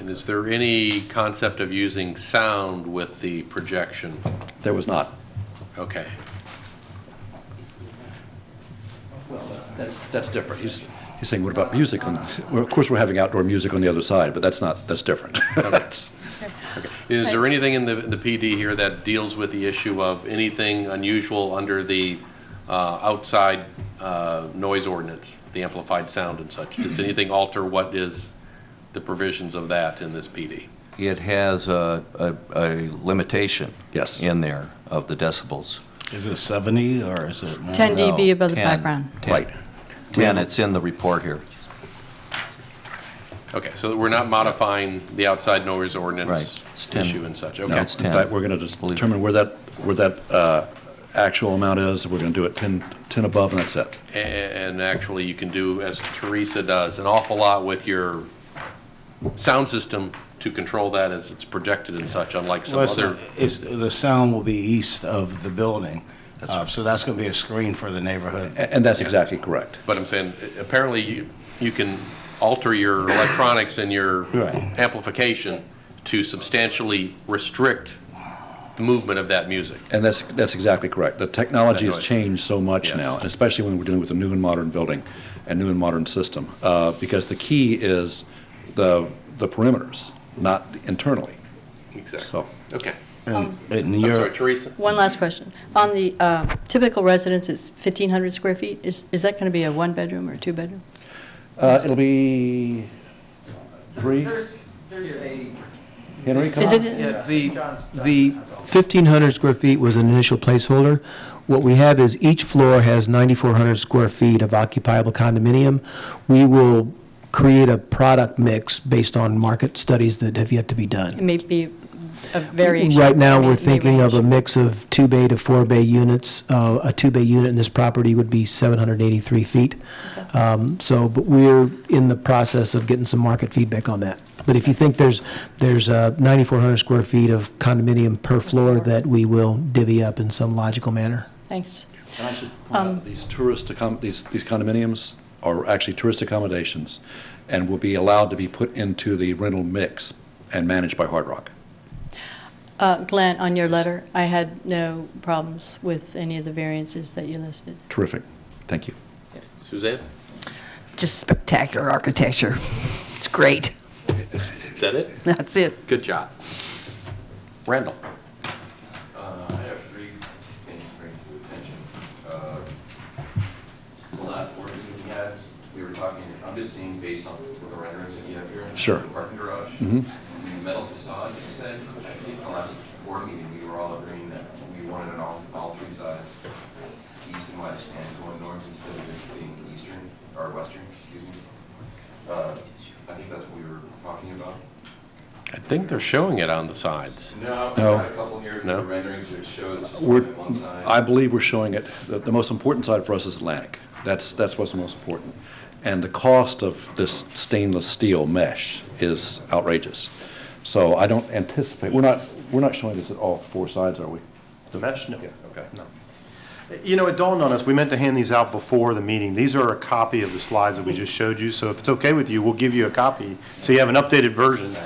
And is there any concept of using sound with the projection? There was not. Okay. Well, that's different. He's saying, what about music? Well, of course, we're having outdoor music on the other side, but that's different. That's- Okay. Is there anything in the PD here that deals with the issue of anything unusual under the outside noise ordinance, the amplified sound and such? Does anything alter what is the provisions of that in this PD? It has a limitation. Yes. In there of the decibels. Is it 70 or is it more? 10 dB No, above the 10. background. 10. Right. 10, it's in the report here. Okay, so we're not modifying the outside noise ordinance Right. It's 10. issue and such, No, okay? it's in 10. fact, we're going to determine where that actual amount is. We're going to do it 10 above, and that's it. And actually, you can do, as Teresa does, an awful lot with your sound system to control that as it's projected and such, unlike some other. The sound will be east of the building, so that's going to be a screen for the neighborhood. And that's exactly correct. But I'm saying, apparently, you can alter your electronics and your Right. amplification to substantially restrict the movement of that music. And that's exactly correct. The technology has That noise. changed so much Yes. now, and especially when we're dealing with a new and modern building and new and modern system, because the key is the perimeters, not internally. Exactly. So, Okay. And I'm sorry, Teresa? One last question. On the typical residence, it's 1,500 square feet. Is that going to be a one-bedroom or a two-bedroom? it'll be 3? Henry, come Is on. it, The 1,500 square feet was an initial placeholder. What we have is each floor has 9,400 square feet of occupiable condominium. We will create a product mix based on market studies that have yet to be done. it may be a variation? Right now, we're may thinking of a range. mix of 2-bay to 4-bay units. A 2-bay unit in this property would be 783 feet. But we're in the process of getting some market feedback on that. But if you think there's 9,400 square feet of condominium per floor, that we will divvy up in some logical manner. Thanks. And I should point out, these these condominiums are actually tourist accommodations and will be allowed to be put into the rental mix and managed by Hard Rock. Glenn, on your letter, I had no problems with any of the variances that you listed. Terrific. Thank you. Suzanne? Just spectacular architecture. It's great. Is that it? That's it. Good job. Randall? I have 3 things to bring to attention. The last board meeting we had, we were talking, I'm just seeing based on the renderings that you have here. Sure. The parking garage. Mhm. The metal facade, you said, I think the last board meeting, we were all agreeing that we wanted it on all 3 sides. east and west and going north instead of just being eastern, or western, excuse me. I think that's what we were talking about. I think they're showing it on the sides. No, we No. got a couple here, No? the renderings that show it's just We're, on one side. I believe we're showing it, the most important side for us is Atlantic. That's what's the most important. And the cost of this stainless steel mesh is outrageous. So I don't anticipate, we're not showing this at all four sides, are we? The mesh? No. Yeah, okay. No. You know, it dawned on us, we meant to hand these out before the meeting. These are a copy of the slides that we just showed you, so if it's okay with you, we'll give you a copy, so you have an updated version.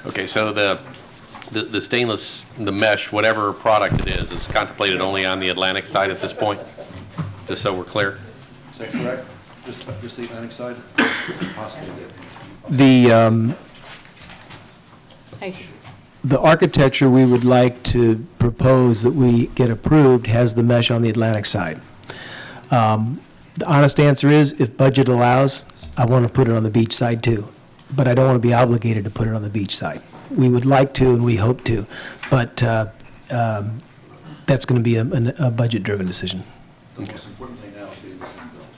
Okay, so the stainless, the mesh, whatever product it is contemplated only on the Atlantic side at this point? Just so we're clear? Is that correct? Just the Atlantic side? Possibly. The architecture we would like to propose that we get approved has the mesh on the Atlantic side. The honest answer is, if budget allows, I want to put it on the beach side too, but I don't want to be obligated to put it on the beach side. We would like to and we hope to, but that's going to be a budget-driven decision. The most important thing now is getting this thing built.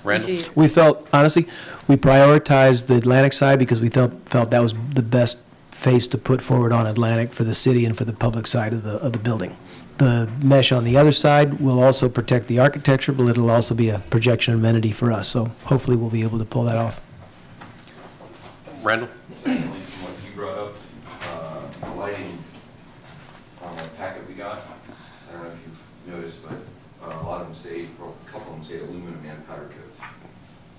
Randall? We felt, honestly, we prioritized the Atlantic side because we felt that was the best face to put forward on Atlantic for the city and for the public side of the building. The mesh on the other side will also protect the architecture, but it'll also be a projection amenity for us. So hopefully we'll be able to pull that off. Randall? Secondly, from what you brought up, the lighting on the packet we got, I don't know if you've noticed, but a lot of them say, or a couple of them say aluminum and powder coat.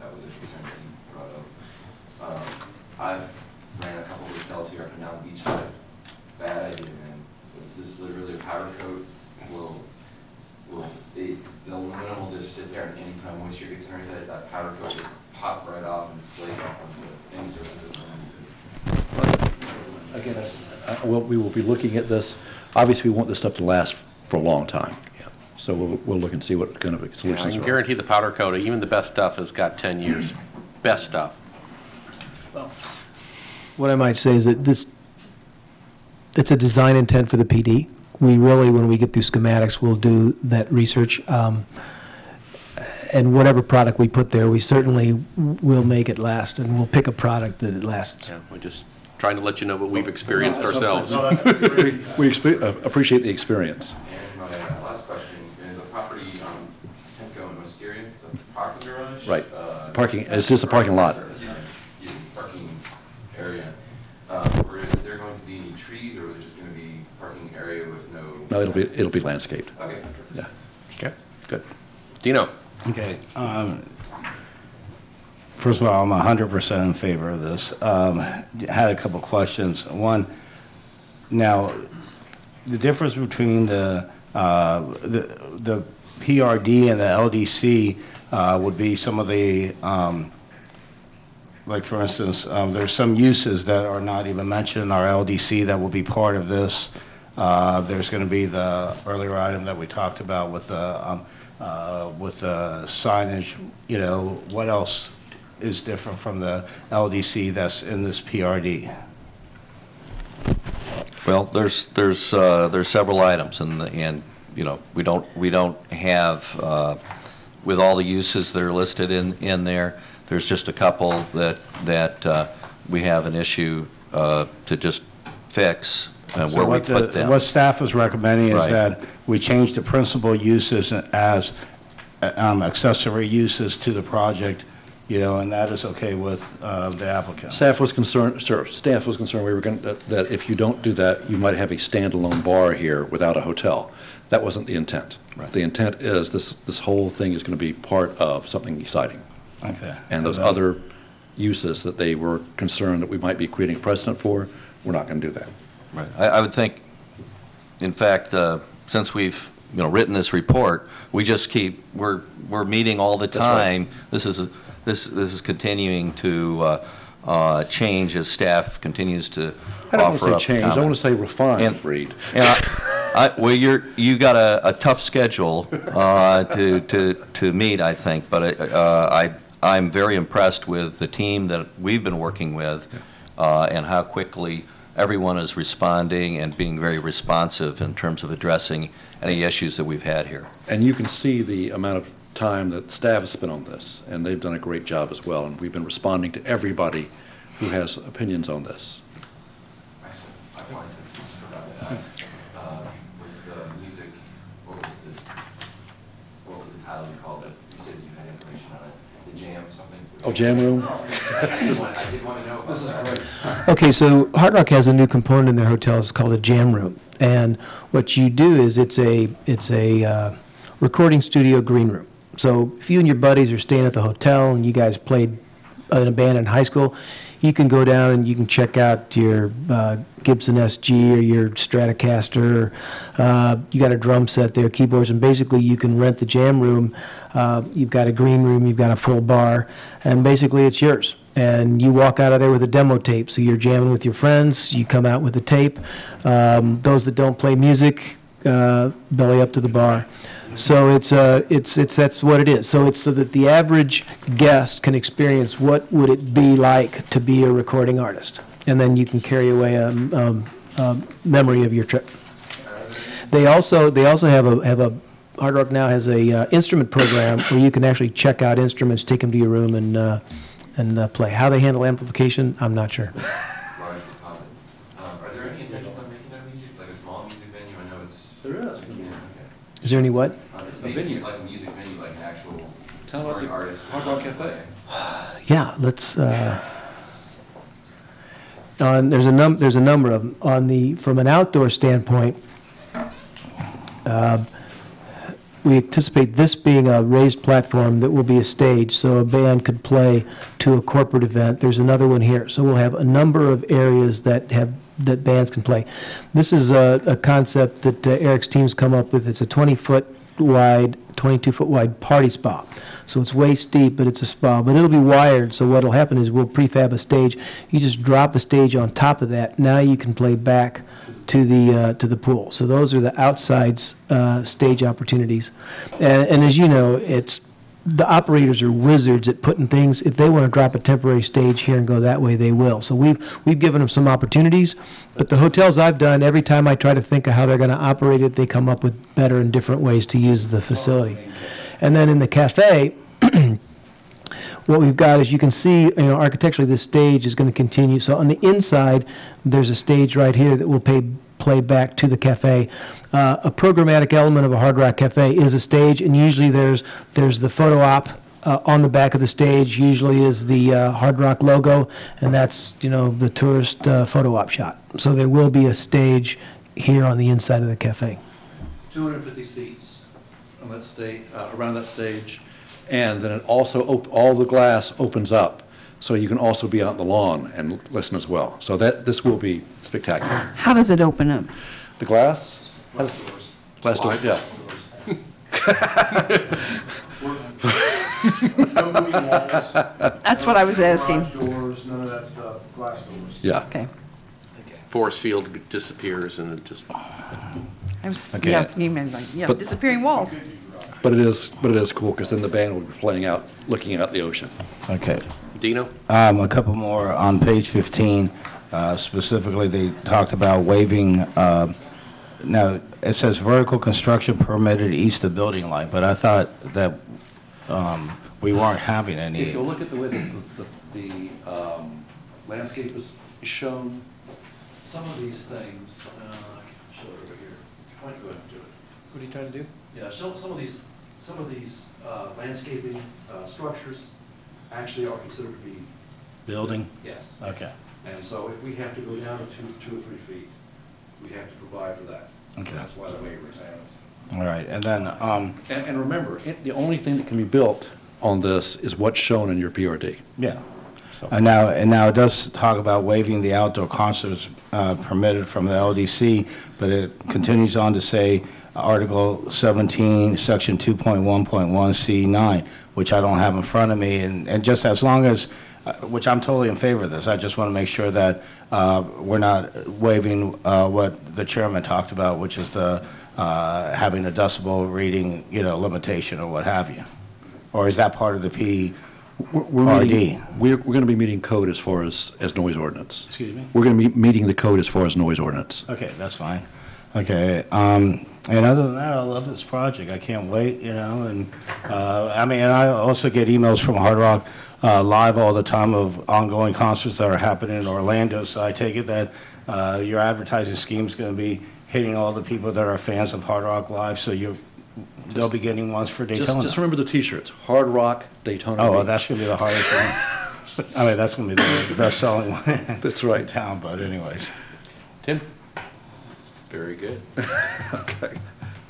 That was a concern that you brought up. I've ran a couple of hotels here up and down the beach side. Bad idea, man. This literally a powder coat the aluminum will just sit there, and anytime moisture gets underneath it, that powder coat just pop right off and flake off onto any surface underneath it. Again, we will be looking at this. Obviously, we want this stuff to last for a long time. So we'll look and see what kind of Yeah, I solutions can are. guarantee the powder coat, even the best stuff, has got 10 years. Best stuff. What I might say is that it's a design intent for the PD. We really, when we get through schematics, we'll do that research. And whatever product we put there, we certainly will make it last, and we'll pick a product that it lasts. Yeah, we're just trying to let you know what we've experienced That's what I'm ourselves. saying. We appreciate the experience. And my last question, is the property on Temco and Wisteria, the parking garage? Right. Parking, it's just a parking lot. Excuse me, parking area. Or is there going to be any trees, or is it just going to be parking area with no? No, it'll be landscaped. Okay. Yeah. Okay, good. Dino? Okay. First of all, I'm 100% in favor of this. Had a couple questions. One, now, the difference between the PRD and the LDC would be some of the, like for instance, there's some uses that are not even mentioned in our LDC that will be part of this. There's going to be the earlier item that we talked about with the signage. You know, what else is different from the LDC that's in this PRD? Well, there's several items, and you know, we don't have with all the uses that are listed in there. There's just a couple that we have an issue to just fix where we put them. What staff is recommending is Right. that we change the principal uses as accessory uses to the project, you know, and that is okay with the applicant. Staff was concerned, sir, staff was concerned that if you don't do that, you might have a standalone bar here without a hotel. That wasn't the intent. Right. The intent is this whole thing is going to be part of something exciting. Okay. And those other uses that they were concerned that we might be creating precedent for, we're not going to do that. Right. I would think, in fact, since we've written this report, we just we're meeting all the That's right. time. This is continuing to change as staff continues to I don't want offer to up say change, I comment. want to say refine, And- Reed. Well, you got a tough schedule to meet, I think, but I'm very impressed with the team that we've been working with and how quickly everyone is responding and being very responsive in terms of addressing any issues that we've had here. And you can see the amount of time that staff has spent on this, and they've done a great job as well, and we've been responding to everybody who has opinions on this. Actually, I wanted to, just forgot to ask, with the music, what was the title you called it? You said you had information on it, the jam something? Oh, jam room? I did want to know about that. This is great. Okay, so Hard Rock has a new component in their hotel. It's called a jam room. And what you do is it's a recording studio green room. So if you and your buddies are staying at the hotel and you guys played in a band in high school, you can go down and you can check out your Gibson SG or your Stratocaster. You got a drum set there, keyboards, and basically you can rent the jam room. You've got a green room, you've got a full bar, and basically it's yours. And you walk out of there with a demo tape. So you're jamming with your friends, you come out with the tape. Those that don't play music, belly up to the bar. So that's what it is. So it's so that the average guest can experience what would it be like to be a recording artist, and then you can carry away a memory of your trip. They also have a Hard Rock now has a instrument program where you can actually check out instruments, take them to your room, and play. How they handle amplification, I'm not sure. Are there any intentions on making that music, like a small music venue? I know it's. There is. Is there any what? A venue, like a music venue, like an actual touring artist. Hard Rock Cafe. Yeah, let's. There's a number of them. From an outdoor standpoint, we anticipate this being a raised platform that will be a stage, so a band could play to a corporate event. There's another one here, so we'll have a number of areas that bands can play. This is a concept that Eric's team's come up with. It's a 20-foot wide, 22-foot wide party spa. So it's way steep, but it's a spa. But it'll be wired, so what'll happen is we'll prefab a stage. You just drop a stage on top of that. Now you can play back to the pool. So those are the outside stage opportunities. And as you know, the operators are wizards at putting things. If they want to drop a temporary stage here and go that way, they will. So we've given them some opportunities. But the hotels I've done, every time I try to think of how they're going to operate it, they come up with better and different ways to use the facility. And then in the cafe, what we've got is you can see, architecturally, this stage is going to continue. So on the inside, there's a stage right here that will play back to the cafe. A programmatic element of a Hard Rock Cafe is a stage, and usually there's the photo op on the back of the stage. Usually is the Hard Rock logo, and that's the tourist photo op shot. So there will be a stage here on the inside of the cafe. 250 seats on that stage, around that stage, and then it also all the glass opens up. So you can also be out on the lawn and listen as well. So this will be spectacular. How does it open up? The glass? Glass doors, yeah. That's what I was asking. Garage doors, none of that stuff, glass doors. Yeah. Okay. Force field disappears and it just. Okay. Yeah, you meant like, But- disappearing walls. But it is cool because then the band will be playing out, looking at the ocean. Okay. Dino? A couple more on page 15. Specifically, they talked about waiving, now, it says vertical construction permitted east of building line, but I thought that we weren't having any. If you look at the way the landscape is shown, some of these things, I can show it over here. Why don't you go ahead and do it? What are you trying to do? Yeah, some of these landscaping structures actually are considered to be. Building? Yes. Okay. And so if we have to go down to 2 or 3 feet, we have to provide for that. Okay. That's why the waiver is. All right, and then, And remember, the only thing that can be built on this is what's shown in your PRD. yeah. So. And now it does talk about waiving the outdoor concerts permitted from the LDC, but it continues on to say Article 17, Section 2.1.1C9, which I don't have in front of me, and just as long as, which I'm totally in favor of this, I just want to make sure that we're not waiving what the chairman talked about, which is the having a decibel reading, limitation or what have you. Or is that part of the PRD? We're going to be meeting code as far as noise ordinance. Excuse me? We're going to be meeting the code as far as noise ordinance. Okay, that's fine. Okay, And other than that, I love this project. I can't wait, you know, and, I mean, and I also get emails from Hard Rock Live all the time of ongoing concerts that are happening in Orlando, so I take it that your advertising scheme is going to be hitting all the people that are fans of Hard Rock Live, so they'll be getting ones for Daytona. Just remember the T-shirts, Hard Rock Daytona Oh, well, Beach. that's going to be the hardest one. I mean, that's going to be the best-selling one. That's right. In town, but anyways. Tim? Very good. Okay.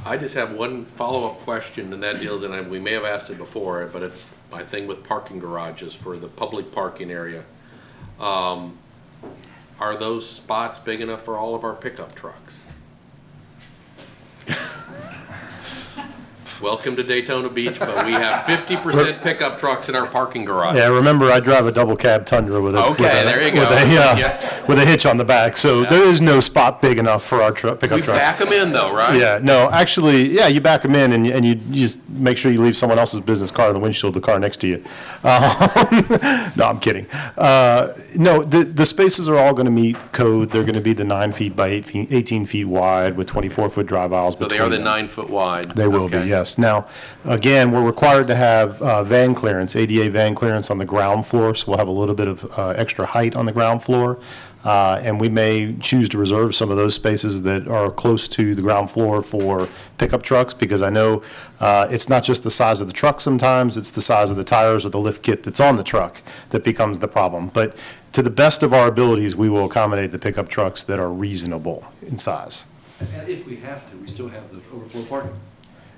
I just have one follow-up question, and that deals, and we may have asked it before, but it's my thing with parking garages for the public parking area. Are those spots big enough for all of our pickup trucks? Welcome to Daytona Beach, but we have 50% pickup trucks in our parking garage. Yeah, remember, I drive a double cab Tundra with a there you go. With a hitch on the back, so there is no spot big enough for our pickup We trucks. back them in though, right? Yeah, no, actually, yeah, you back them in and you just make sure you leave someone else's business car in the windshield of the car next to you. No, I'm kidding. No, the spaces are all going to meet code. They're going to be the 9 feet by 18 feet wide with 24-foot drive aisles So between they are the them. 9 foot wide. They will be, Okay. yes. Now, again, we're required to have van clearance, ADA van clearance on the ground floor, so we'll have a little bit of extra height on the ground floor. And we may choose to reserve some of those spaces that are close to the ground floor for pickup trucks, because I know it's not just the size of the truck sometimes, it's the size of the tires or the lift kit that's on the truck that becomes the problem. But to the best of our abilities, we will accommodate the pickup trucks that are reasonable in size. And if we have to, we still have the overflow parking.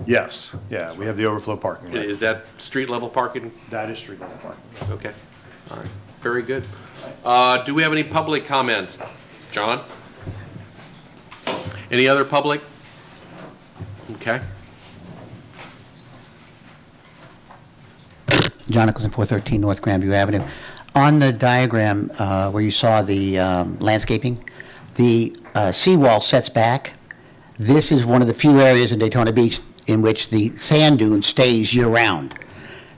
Yes, yeah, we have the overflow parking. Right? Is that street level parking? That is street level parking. Okay, all right, very good. Do we have any public comments? John? Any other public? Okay. John Nicholson, 413 North Grandview Avenue. On the diagram where you saw the landscaping, the seawall sets back. This is one of the few areas in Daytona Beach in which the sand dune stays year-round.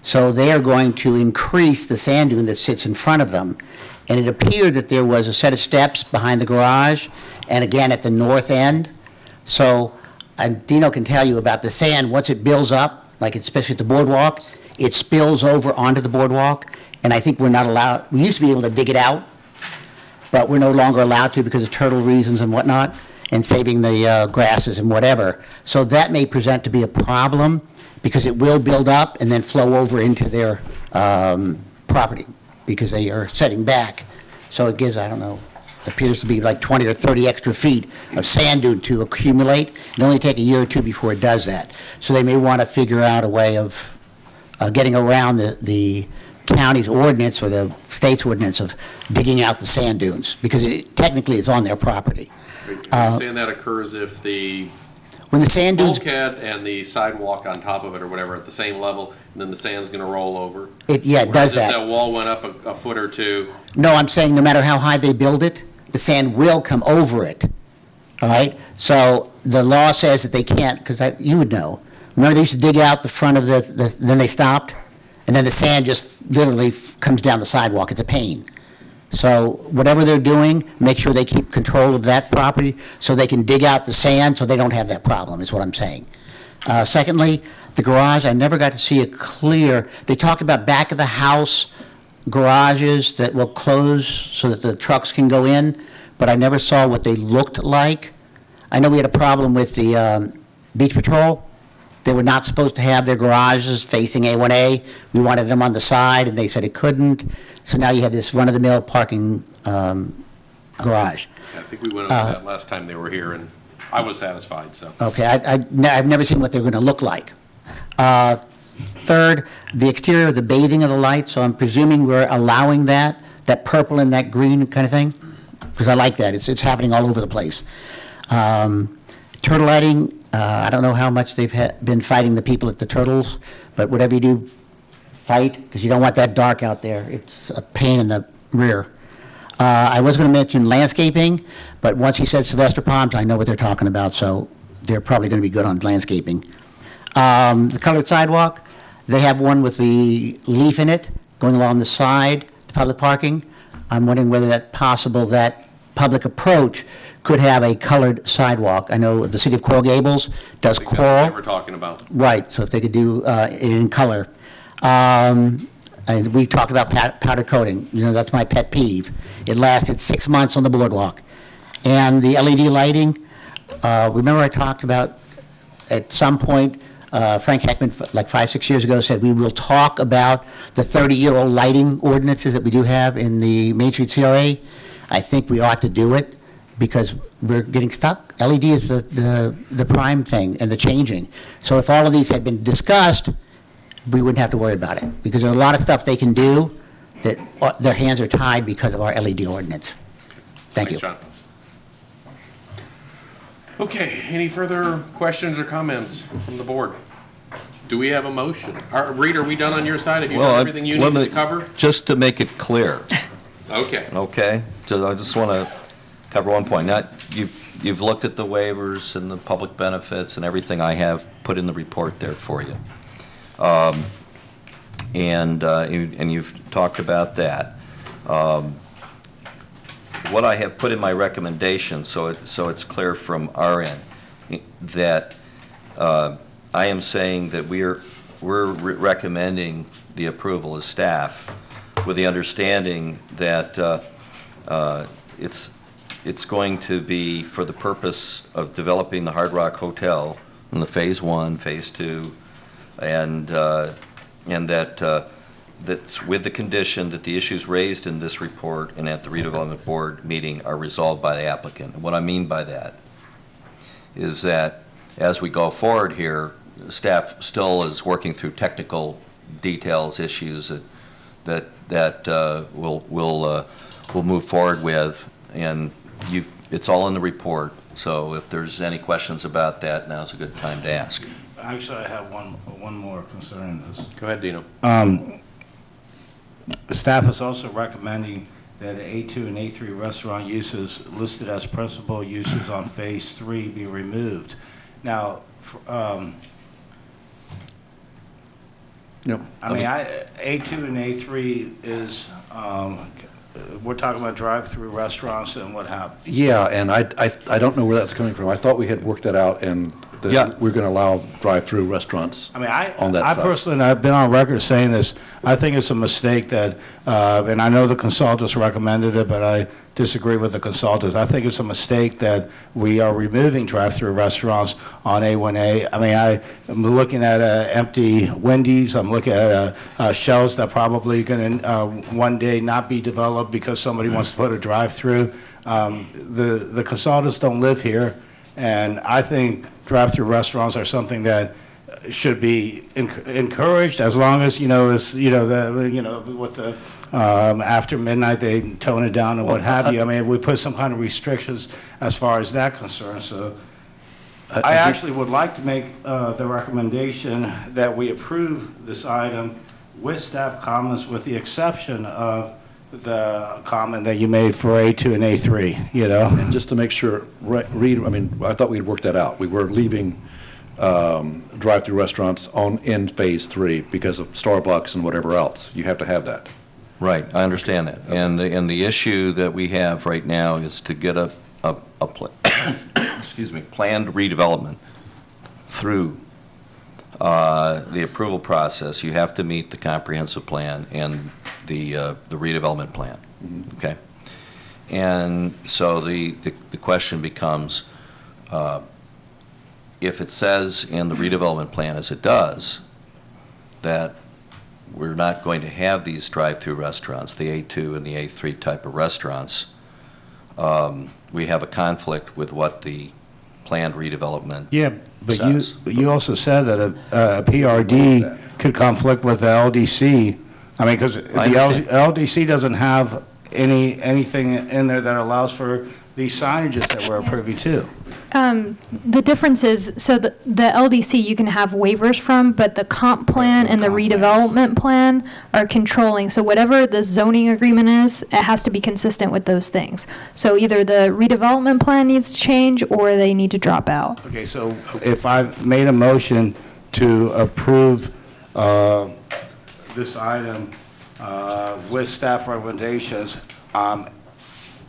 So they are going to increase the sand dune that sits in front of them. And it appeared that there was a set of steps behind the garage and again at the north end. So Dino can tell you about the sand. Once it builds up, like especially at the boardwalk, it spills over onto the boardwalk. And I think we're not allowed, we used to be able to dig it out, but we're no longer allowed to because of turtle reasons and whatnot, and saving the grasses and whatever. So that may present to be a problem because it will build up and then flow over into their property because they are setting back. So it gives, I don't know, appears to be like 20 or 30 extra feet of sand dune to accumulate. It'll only take a year or two before it does that. So they may want to figure out a way of getting around the county's ordinance or the state's ordinance of digging out the sand dunes because technically it's on their property. Are you saying that occurs if the When the sand dunes, bulkhead and the sidewalk on top of it or whatever at the same level, and then the sand's gonna roll over? it does Whereas if that. that wall went up a foot or two, No, I'm saying no matter how high they build it, the sand will come over it, all right? So the law says that they can't, because you would know. Remember they used to dig out the front of then they stopped? And then the sand just literally comes down the sidewalk. It's a pain. So whatever they're doing, make sure they keep control of that property so they can dig out the sand so they don't have that problem, is what I'm saying. Secondly, the garage, I never got to see it clear. They talked about back of the house garages that will close so that the trucks can go in, but I never saw what they looked like. I know we had a problem with the Beach Patrol. They were not supposed to have their garages facing A1A. We wanted them on the side, and they said it couldn't. So now you have this run-of-the-mill parking garage. I think we went over that last time they were here, and I was satisfied, so. Okay, I've never seen what they're going to look like. Third, the exterior, the bathing of the lights, so I'm presuming we're allowing that purple and that green kind of thing? Because I like that. It's happening all over the place. Turtle lighting, I don't know how much they've been fighting the people at the Turtles, but whatever you do, fight, because you don't want that dark out there. It's a pain in the rear. I was going to mention landscaping, but once he said Sylvester palms, I know what they're talking about, so they're probably going to be good on landscaping. The colored sidewalk, they have one with the leaf in it going along the side, the public parking. I'm wondering whether that's possible, that public approach could have a colored sidewalk. I know the city of Coral Gables does That's what coral. they were talking about. Right, so if they could do it in color. And we talked about powder coating, that's my pet peeve. It lasted 6 months on the boardwalk. And the LED lighting, remember I talked about at some point, Frank Heckman, like 5, 6 years ago, said we will talk about the 30-year-old lighting ordinances that we do have in the Main Street CRA. I think we ought to do it because we're getting stuck. LED is the prime thing and the changing. So if all of these had been discussed, we wouldn't have to worry about it, because there's a lot of stuff they can do that their hands are tied because of our LED ordinance. Thank you. Thanks, John. Okay, any further questions or comments from the board? Do we have a motion? Reed, are we done on your side? Have you done everything you need to cover? Just to make it clear, Okay. okay? So I just want to cover one point. Now, you've looked at the waivers and the public benefits and everything I have put in the report there for you. And you've talked about that. What I have put in my recommendation, so it's clear from our end, that I am saying that we're recommending the approval as staff with the understanding that it's going to be for the purpose of developing the Hard Rock Hotel in the Phase 1, Phase 2, and that's with the condition that the issues raised in this report and at the redevelopment board meeting are resolved by the applicant. And what I mean by that is that as we go forward here, staff still is working through technical details, issues that we'll move forward with, and it's all in the report. So if there's any questions about that, now's a good time to ask. Actually, I have one more concerning this. Go ahead, Dino. Staff is also recommending that A2 and A3 restaurant uses listed as principal uses on Phase 3 be removed. Now, Yep. A2 and A3 is, we're talking about drive-through restaurants and what have you. Yeah, and I don't know where that's coming from. I thought we had worked that out, and that we're going to allow drive-through restaurants on that I side. personally, and I've been on record saying this, I think it's a mistake that, and I know the consultants recommended it, but I disagree with the consultants. I think it's a mistake that we are removing drive-through restaurants on A1A. I'm looking at empty Wendy's. I'm looking at shells that probably going to one day not be developed because somebody wants to put a drive-through. The consultants don't live here, and I think drive-through restaurants are something that should be encouraged, as long as with the after midnight they tone it down and what have you. If we put some kind of restrictions as far as that concerned. So I actually would like to make the recommendation that we approve this item with staff comments, with the exception of the comment that you made for A2 and A3, And just to make sure, Reed, I thought we'd worked that out. We were leaving drive-through restaurants in Phase 3 because of Starbucks and whatever else. You have to have that. Right, I understand that. Okay. And the issue that we have right now is to get a planned redevelopment through the approval process. You have to meet the comprehensive plan and the redevelopment plan, okay? And so the question becomes, if it says in the redevelopment plan, as it does, that we're not going to have these drive-through restaurants, the A2 and the A3 type of restaurants, we have a conflict with what the planned redevelopment says. But you also said that a PRD could conflict with the LDC. Because the LDC doesn't have anything in there that allows for these signages that we're approving too. The difference is, so the LDC you can have waivers from, but the comp plan and the redevelopment plan are controlling. So whatever the zoning agreement is, it has to be consistent with those things. So either the redevelopment plan needs to change or they need to drop out. Okay, so if I made a motion to approve this item with staff recommendations,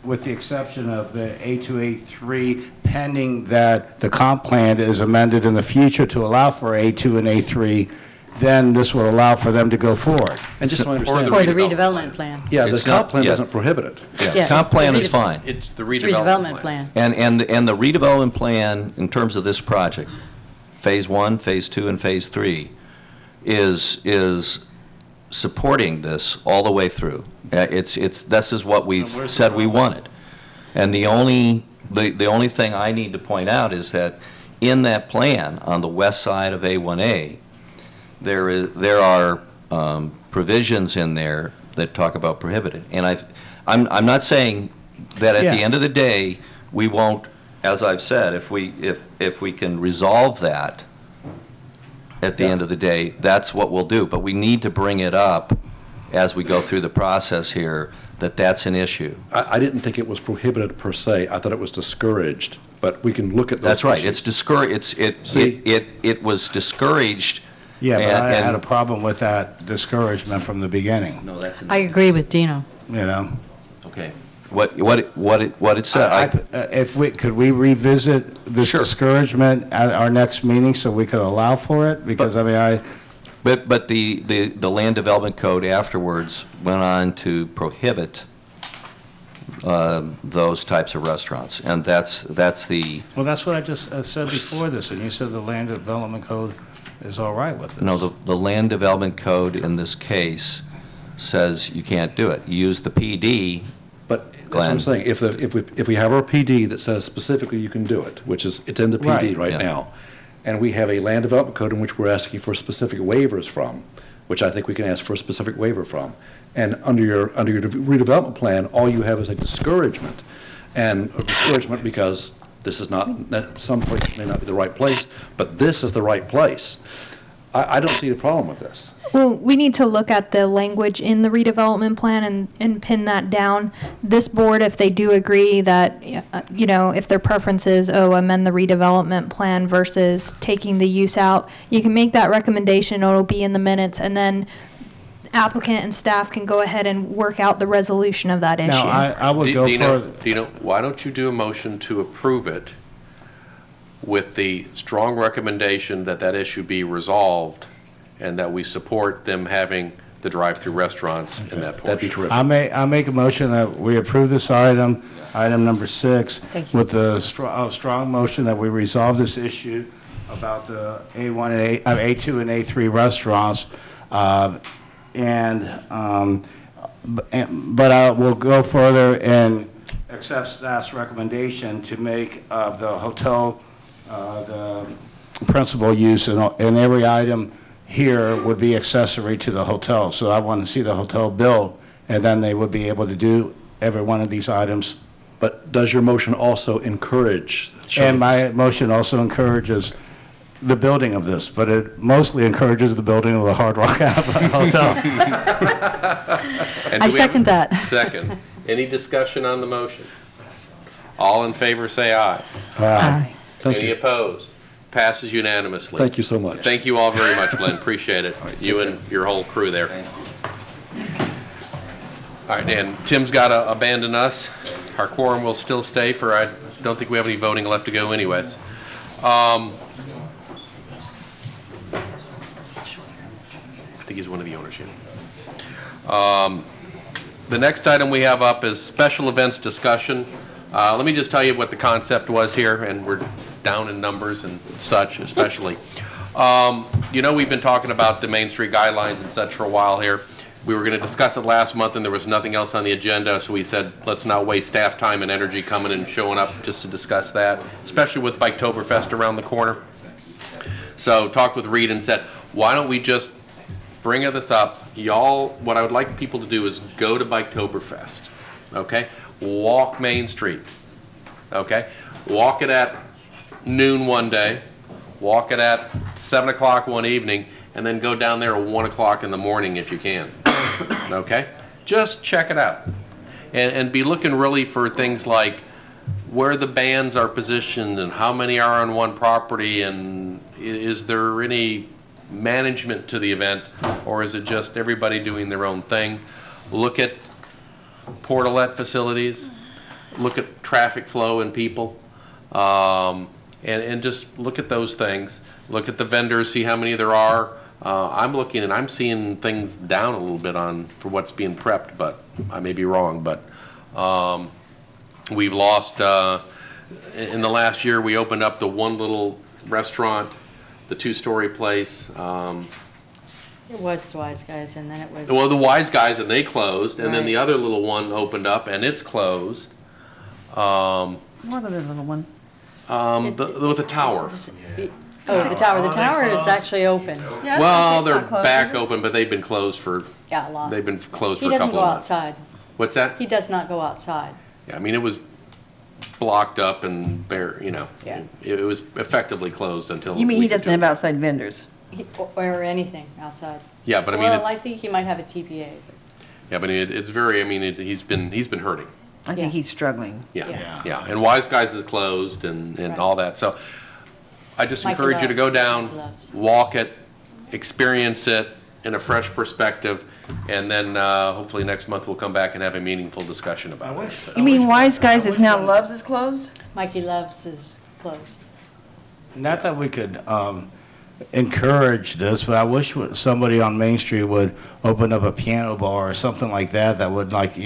with the exception of the A2, A3, pending that the comp plan is amended in the future to allow for A2 and A3, then this will allow for them to go forward. And just so I understand. Or the redevelopment plan. Yeah, the It's comp not- plan yeah. doesn't prohibit it. Yes. Comp plan The is fine. It's the It's redevelopment plan. And the redevelopment plan, in terms of this project, Phase 1, Phase 2, and Phase 3, is supporting this all the way through. This is what we've said we wanted. And the only thing I need to point out is that in that plan, on the west side of A1A, there are provisions in there that talk about prohibited. And I'm not saying that at the end of the day, we won't, as I've said, if we can resolve that at the end of the day, that's what we'll do. But we need to bring it up as we go through the process here, that's an issue. I didn't think it was prohibited per se. I thought it was discouraged, but we can look at those. That's right. issues. It's discouraged. It was discouraged. Yeah, but I and- had a problem with that discouragement from the beginning, No, that's I agree with Dino. you know? okay. What it said. Could we revisit this Sure. discouragement at our next meeting so we could allow for it? Because, But the land development code afterwards went on to prohibit those types of restaurants, and that's the, well, that's what I just said before this, and you said the land development code is all right with this. no, the land development code in this case says you can't do it. You use the PD. But that's what I'm saying. If we have our PD that says specifically you can do it, which is, it's in the PD right Yeah. now, and we have a land development code in which we're asking for specific waivers from, which I think we can ask for a specific waiver from. And under your redevelopment plan, all you have is a discouragement. And a discouragement because this is not, some places may not be the right place, but this is the right place. I don't see a problem with this. Well, we need to look at the language in the redevelopment plan and pin that down. This board, if they do agree that, if their preference is, amend the redevelopment plan versus taking the use out, you can make that recommendation, it'll be in the minutes, and then applicant and staff can go ahead and work out the resolution of that issue. Now, I would go further. Dino, why don't you do a motion to approve it with the strong recommendation that that issue be resolved and that we support them having the drive-through restaurants in that portion? That'd be terrific. I make a motion that we approve this item number 6, Thank you. with the strong motion that we resolve this issue about the A1, A2, and A3 restaurants. But I will go further and accept staff's recommendation to make the hotel the principal use, and every item here would be accessory to the hotel. So I want to see the hotel bill, and then they would be able to do every one of these items. But does your motion also encourage? And my motion also encourages the building of this, but it mostly encourages the building of the Hard Rock Hotel. And I do we have second that. Second. Any discussion on the motion? All in favor, say aye. Aye. Thank Any you. opposed? Passes unanimously. Thank you so much. Thank you all very much, Glenn. Appreciate it. You and your whole crew there. All right, and Tim's got to abandon us. Our quorum will still stay for, I don't think we have any voting left to go anyways. I think he's one of the owners here. The next item we have up is special events discussion. Let me just tell you what the concept was here, and we're down in numbers and such especially. We've been talking about the Main Street guidelines and such for a while here. We were going to discuss it last month, and there was nothing else on the agenda, so we said, let's not waste staff time and energy coming and showing up just to discuss that, especially with Biketoberfest around the corner. So talked with Reed and said, why don't we just bring this up? Y'all, what I would like people to do is go to Biketoberfest, okay? Walk Main Street, okay? Walk it at noon one day, walk it at 7 o'clock one evening, and then go down there at 1 o'clock in the morning if you can, okay? Just check it out. And be looking really for things like where the bands are positioned and how many are on one property, and is there any management to the event, or is it just everybody doing their own thing? Look at portalet facilities. look at traffic flow and people, and just look at those things. Look at the vendors, see how many there are. I'm looking and I'm seeing things down a little bit for what's being prepped, but I may be wrong. But we've lost, in the last year, we opened up the one little restaurant, the two-story place. It was Wise Guys, and then it was... Well, the Wise Guys, and they closed, and then Right. the other little one opened up, and it's closed. What other little one? With the tower. Oh, the tower. The tower is actually open. Yeah, Well, it's they're not closed, back is it? open, but they've been closed for, Yeah, a lot. they've been closed He for a doesn't couple go of months. outside. What's that? He does not go outside. Yeah, I mean, it was blocked up and Yeah. it was effectively closed until. You mean a he week or doesn't two have ago. outside vendors? Or anything outside. Yeah, but I mean, Well, I it's, think he might have a TPA. yeah, but it's very, I mean, he's been hurting. I Yeah. think he's struggling. Yeah, yeah, and Wise Guys is closed and Right. all that, so I just Mikey encourage you to go loves. down, Mikey loves. walk it, experience it in a fresh perspective, and then hopefully next month we'll come back and have a meaningful discussion about it. So- You mean Wise Guys is now Loves is closed? Mikey Loves is closed. Not that we could encourage this, but I wish somebody on Main Street would open up a piano bar or something like that, that would like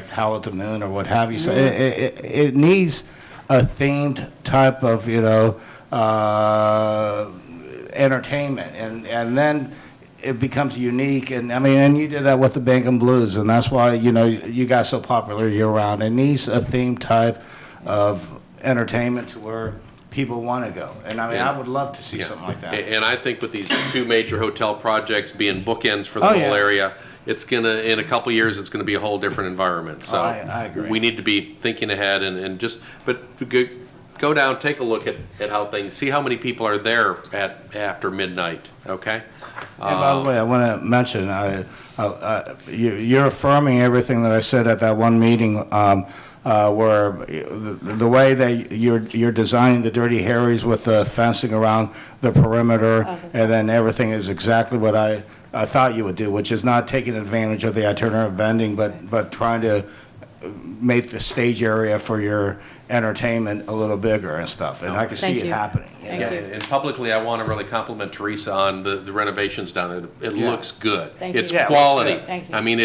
Howl at the Moon or what have you. So it needs a themed type of, entertainment, and then it becomes unique. And I mean, and you did that with the Bankum Blues, and that's why, you got so popular year round. It needs a themed type of entertainment to where people want to go. And I mean, I would love to see Yeah. something like that. And I think with these two major hotel projects being bookends for the Oh, whole yeah. area, it's gonna, in a couple years, it's gonna be a whole different environment. So I agree. we need to be thinking ahead and just, but go down, take a look at how things, see how many people are there after midnight, okay? And by the way, I want to mention, you're affirming everything that I said at that one meeting, where the way that you're designing the Dirty Harry's with the fencing around the perimeter, and then everything is exactly what I thought you would do, which is not taking advantage of the itinerant vending, but trying to make the stage area for your entertainment a little bigger and stuff, and I can see Thank it you. happening. Thank Yeah, you. and publicly, I want to really compliment Teresa on the renovations down there. It Yeah. looks good. Thank It's you. Yeah, it looks quality. good. Thank you. I mean,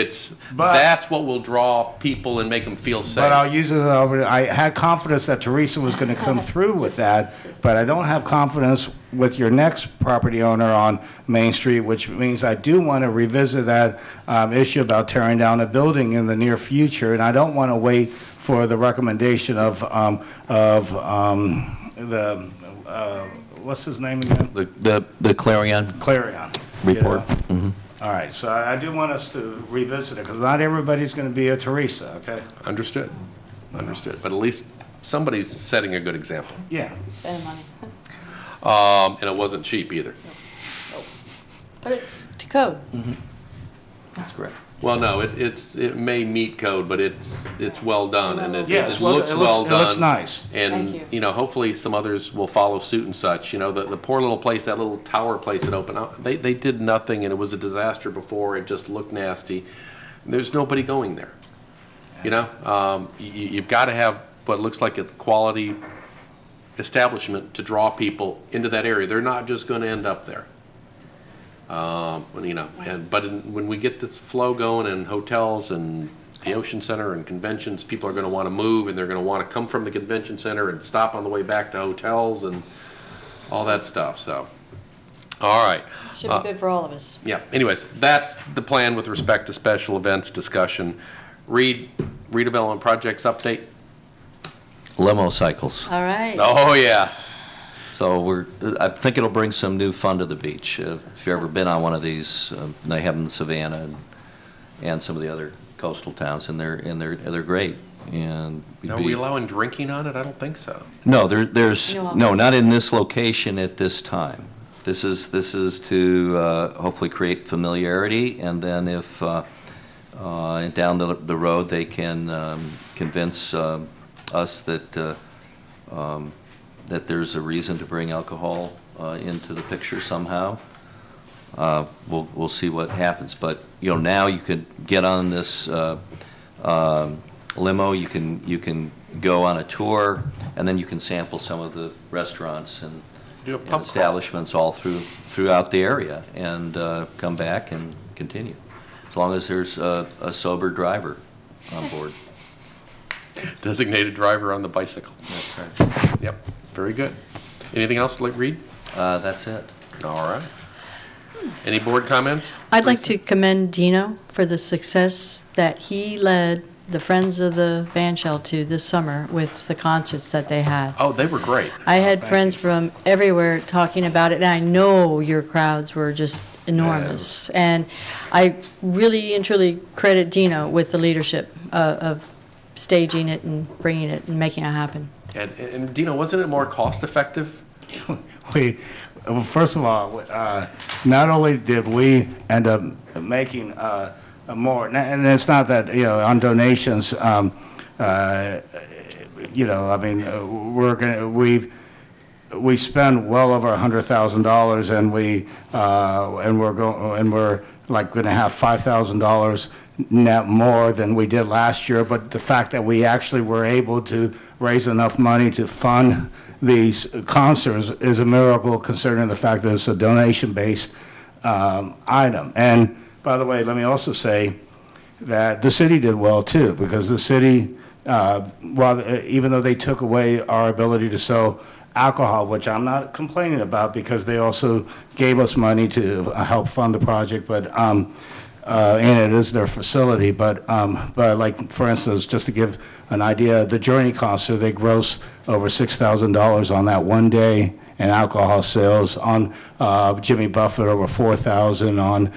But- that's what will draw people and make them feel safe. But I'll use it over, I had confidence that Teresa was going to come through with that, but I don't have confidence with your next property owner on Main Street, which means I do want to revisit that issue about tearing down a building in the near future, and I don't want to wait for the recommendation of what's his name again? The Clarion Clarion. report. All right, so I do want us to revisit it, because not everybody's going to be a Teresa, okay? Understood, understood. But at least somebody's setting a good example. Yeah. Spend money. And it wasn't cheap either. But it's to code. That's correct. Well, no, it may meet code, but it's well done, and it Yes, it looks it well looks- done. it looks nice. Thank you. And, hopefully some others will follow suit and such. The poor little place, that little tower place that opened up, they did nothing, and it was a disaster before. It just looked nasty. There's nobody going there. You've got to have what looks like a quality establishment to draw people into that area. They're not just going to end up there. When we get this flow going in hotels and the Ocean Center and conventions, people are going to want to move, and they're going to want to come from the convention center and stop on the way back to hotels and all that stuff. So, all right. Should be good for all of us. Yeah. Anyways, that's the plan with respect to special events discussion. Redevelopment projects update. Limo cycles. All right. Oh yeah. So I think it'll bring some new fun to the beach. If you've ever been on one of these, they have them in Savannah and some of the other coastal towns, and they're great. And Are we allowing drinking on it? I don't think so. No, there's No. no, not in this location at this time. This is to hopefully create familiarity, and then if down the road they can convince us that that there's a reason to bring alcohol into the picture somehow. We'll see what happens. But now you could get on this limo. You can go on a tour, and then you can sample some of the restaurants and Do a and pub crawl. establishments all throughout the area, and come back and continue, as long as there's a sober driver on board. Designated driver on the bicycle. That's right. Yep, very good. Anything else, like Reed? That's it. All right. Any board comments? I'd like to commend Dino for the success that he led the Friends of the Band Shell to this summer with the concerts that they had. Oh, they were great. I had friends from everywhere talking about it, and I know your crowds were just enormous. And I really and truly credit Dino with the leadership of staging it and bringing it and making it happen. And Dino, wasn't it more cost-effective? Well, first of all, not only did we end up making more, and it's not that, on donations, I mean, we spend well over $100,000, and we're like going to have $5,000 net more than we did last year. But the fact that we actually were able to raise enough money to fund these concerts is a miracle, considering the fact that it's a donation-based item. And by the way, let me also say that the city did well too, because the city, even though they took away our ability to sell alcohol, which I'm not complaining about, because they also gave us money to help fund the project, but and it is their facility. But like, for instance, just to give an idea, the Journey concert, they grossed over $6,000 on that one day in alcohol sales. On Jimmy Buffett, over $4,000.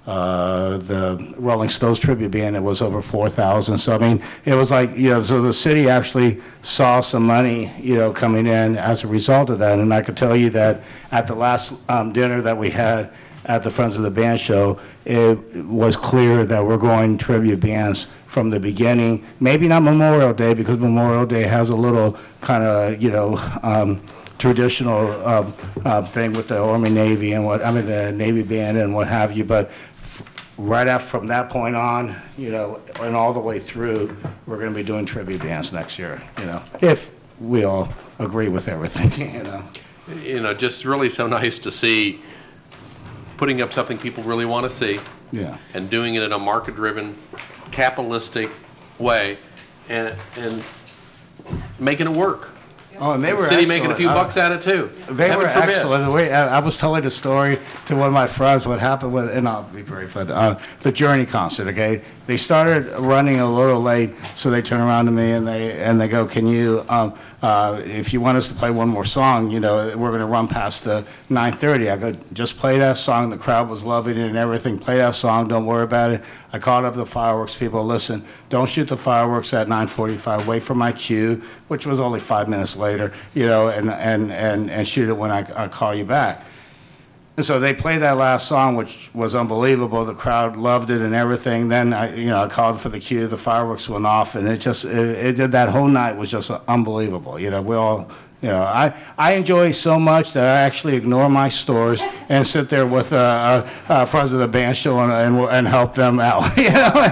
The Rolling Stones tribute band, it was over $4,000. So I mean, it was like, so the city actually saw some money, coming in as a result of that. And I could tell you that at the last dinner that we had at the Friends of the Band Show, it was clear that we're going tribute bands from the beginning. Maybe not Memorial Day, because Memorial Day has a little kind of, traditional thing with the Army Navy and the Navy band and what have you, but right after, from that point on, and all the way through, we're going to be doing tribute bands next year, if we all agree with everything, Just really so nice to see putting up something people really want to see. Yeah. And doing it in a market-driven, capitalistic way, and making it work. Oh, and they were city making a excellent. few bucks at it too. They Heaven were forbid. excellent. I was telling a story to one of my friends what happened with, and I'll be brief, but the Journey concert. Okay, they started running a little late, so they turn around to me and they go, "Can you, if you want us to play one more song, we're going to run past 9:30." I go, "Just play that song." The crowd was loving it and everything. Play that song. Don't worry about it. I called up the fireworks people. Listen, don't shoot the fireworks at 9:45. Wait for my cue, which was only 5 minutes later, and shoot it when I call you back. And so they played that last song, which was unbelievable. The crowd loved it and everything. Then I called for the cue. The fireworks went off, and it did. That whole night was just unbelievable. We all. I enjoy so much that I actually ignore my stores and sit there with Friends of the Band Show and help them out. I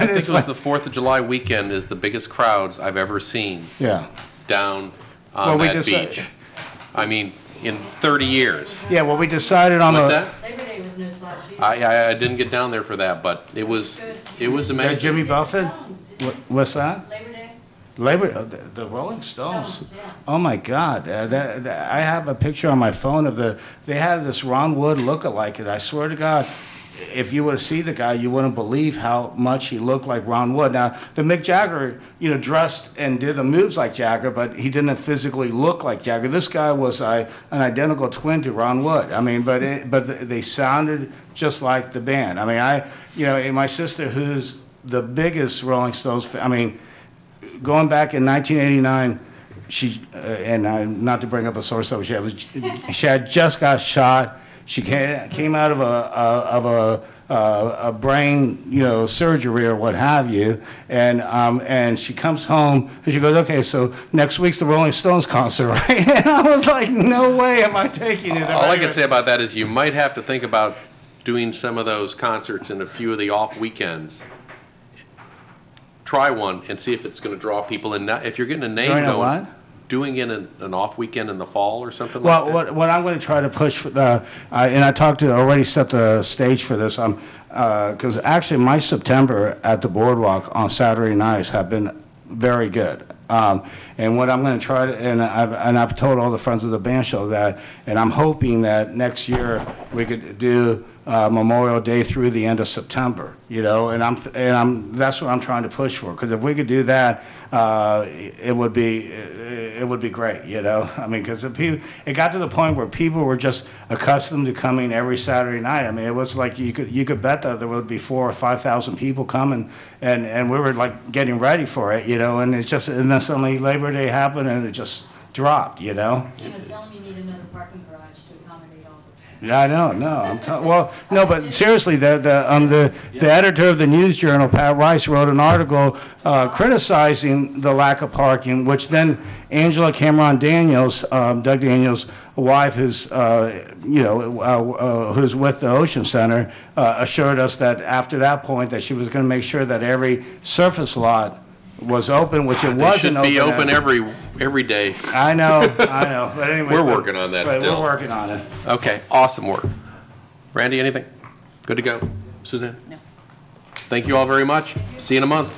think it was the 4th of July weekend is the biggest crowds I've ever seen. Yeah. Down on that beach. I mean, in 30 years. Yeah, well, we decided on What's the. that? Labor Day was no slouch either. I didn't get down there for that, but it was amazing. Jimmy Buffett? What's that? Labor Day. The Rolling Stones. Stones, yeah. Oh my God! I have a picture on my phone of they had this Ron Wood look-alike, and I swear to God, if you were to see the guy, you wouldn't believe how much he looked like Ron Wood. Now, the Mick Jagger, dressed and did the moves like Jagger, but he didn't physically look like Jagger. This guy was an identical twin to Ron Wood. I mean, but they sounded just like the band. I mean, my sister, who's the biggest Rolling Stones fan, I mean, going back in 1989, not to bring up a sore subject, she had just got shot. She came out of a brain, surgery or what have you, and she comes home and she goes, "Okay, so next week's the Rolling Stones concert, right?" And I was like, "No way am I taking it." All I can say about that is you might have to think about doing some of those concerts in a few of the off weekends try one and see if it's going to draw people in. Now, if you're getting a name Doing a going, what? doing it in an off weekend in the fall or something like Well, that. what I'm going to try to push for and I already set the stage for this, because actually my September at the Boardwalk on Saturday nights have been very good. And what I'm going to try to, and I've told all the friends of the band show that, and I'm hoping that next year we could do Memorial Day through the end of September, you know, that's what I'm trying to push for, because if we could do that, it would be great, you know. I mean, because it got to the point where people were just accustomed to coming every Saturday night. I mean, it was like you could bet that there would be 4,000 or 5,000 people coming, and we were like getting ready for it, you know. And and then suddenly Labor Day happened, and it just dropped, you know. You know, tell them you need another parking garage to accommodate all of it. Yeah, I know, no, well, no, but seriously, the editor of the News Journal, Pat Rice, wrote an article criticizing the lack of parking, which then Angela Cameron Daniels, Doug Daniels' wife, who's who's with the Ocean Center, assured us that after that point that she was going to make sure that every surface lot was open, which it They wasn't should open. be open every day. I know, but anyway. We're working on that still. We're working on it. Okay, awesome work. Randy, anything? Good to go? Suzanne? No. Thank you all very much. See you in a month.